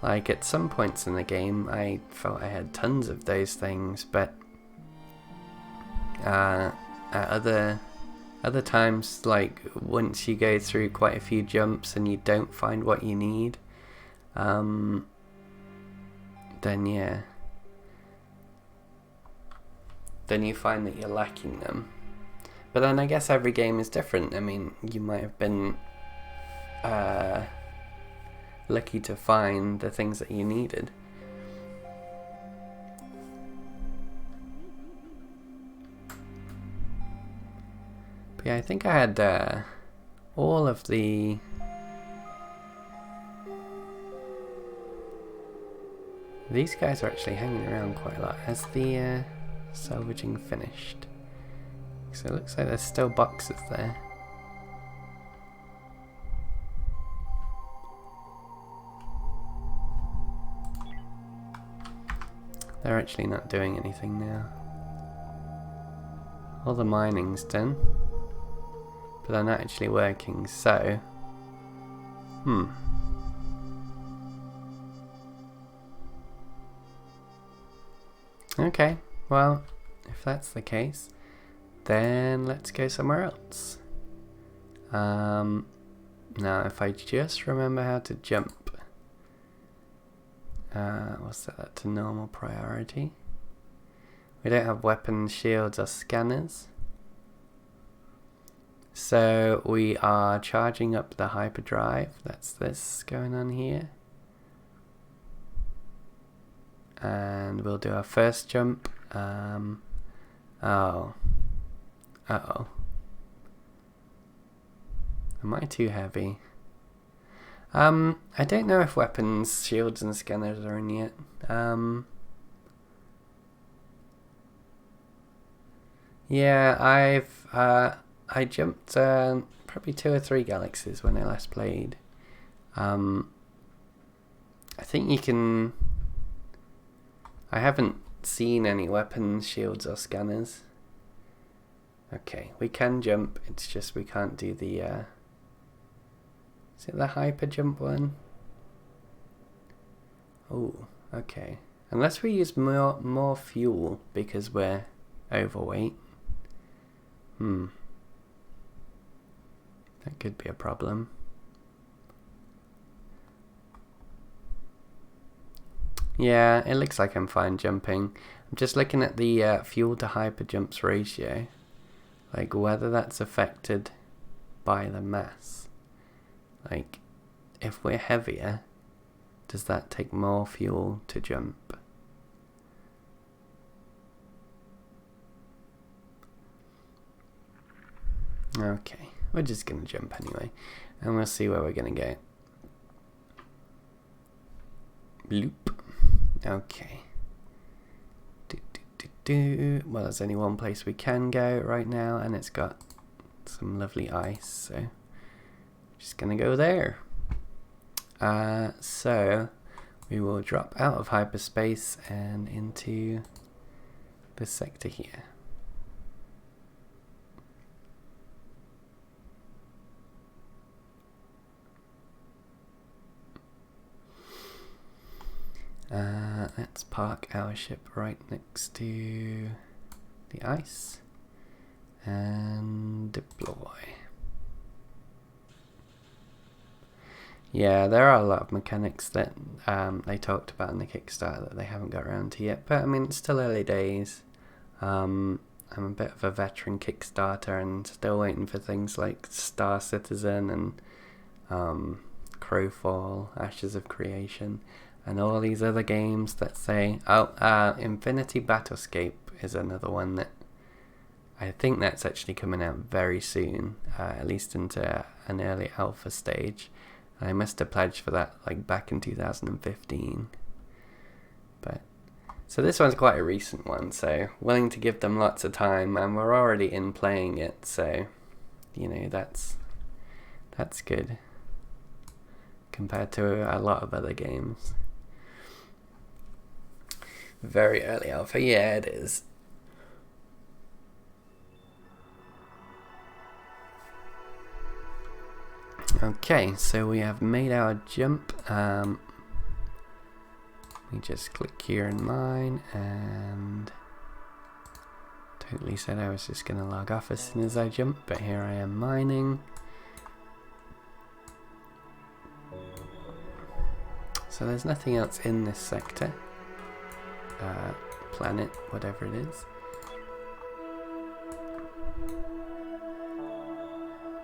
Like at some points in the game I felt I had tons of those things, but at other times, like once you go through quite a few jumps and you don't find what you need, then yeah, then you find that you're lacking them. But then I guess every game is different. I mean, you might have been lucky to find the things that you needed. But yeah, I think I had all of the... These guys are actually hanging around quite a lot. Has the salvaging finished? So it looks like there's still boxes there. They're actually not doing anything now. All the mining's done, but they're not actually working, so... Okay, well, if that's the case, then let's go somewhere else. Now, if I just remember how to jump, we'll set that to normal priority. We don't have weapons, shields, or scanners. So we are charging up the hyperdrive. That's this going on here. And we'll do our first jump. Uh-oh. Am I too heavy? I don't know if weapons, shields, and scanners are in yet. Yeah, I jumped probably 2 or 3 galaxies when I last played. I think you can... I haven't seen any weapons, shields, or scanners. Okay, we can jump, it's just we can't do the... Is it the hyper jump one? Oh, okay. Unless we use more fuel because we're overweight. That could be a problem. Yeah, it looks like I'm fine jumping. I'm just looking at the fuel to hyper jumps ratio. Like whether that's affected by the mass. Like, if we're heavier, does that take more fuel to jump? Okay, we're just going to jump anyway, and we'll see where we're going to go. Bloop. Okay. Well, there's only one place we can go right now, and it's got some lovely ice, so just gonna go there. So we will drop out of hyperspace and into this sector here. Let's park our ship right next to the ice and deploy. Yeah, there are a lot of mechanics that they talked about in the Kickstarter that they haven't got around to yet, but I mean, it's still early days. I'm a bit of a veteran Kickstarter and still waiting for things like Star Citizen and Crowfall, Ashes of Creation, and all these other games that say, Infinity Battlescape is another one that I think that's actually coming out very soon, at least into an early alpha stage. I must have pledged for that like back in 2015. But so this one's quite a recent one, so willing to give them lots of time, and we're already in playing it, so you know, that's good compared to a lot of other games. Very early alpha, yeah, it is. Okay, so we have made our jump. We just click here in mine, and totally said I was just going to log off as soon as I jump, but here I am mining. So there's nothing else in this sector. Planet, whatever it is.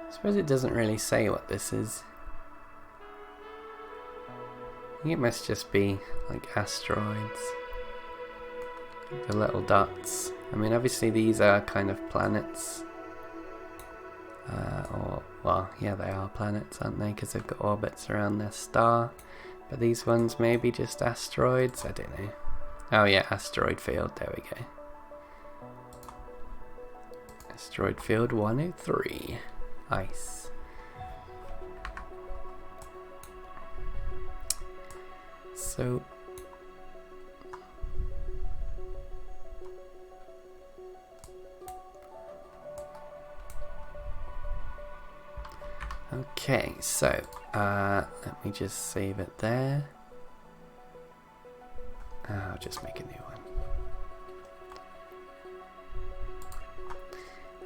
I suppose it doesn't really say what this is. I think it must just be like asteroids. The little dots. I mean, obviously these are kind of planets. Well, yeah, they are planets, aren't they? Because they've got orbits around their star. But these ones may be just asteroids. I don't know. Oh yeah, asteroid field. There we go. Asteroid field 103. Ice. So okay, so let me just save it there. I'll just make a new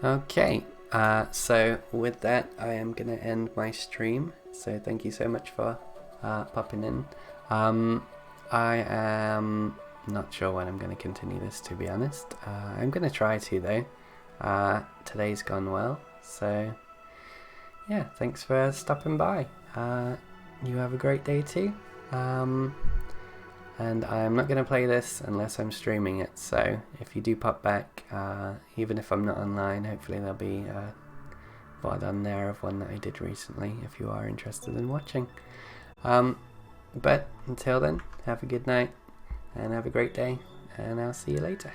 one. Okay, so with that, I am going to end my stream. So thank you so much for popping in. I am not sure when I'm going to continue this, to be honest. I'm going to try to, though. Today's gone well, so yeah, thanks for stopping by. You have a great day too. And I'm not going to play this unless I'm streaming it, so if you do pop back, even if I'm not online, hopefully there'll be a VOD on there of one that I did recently if you are interested in watching. But until then, have a good night and have a great day, and I'll see you later.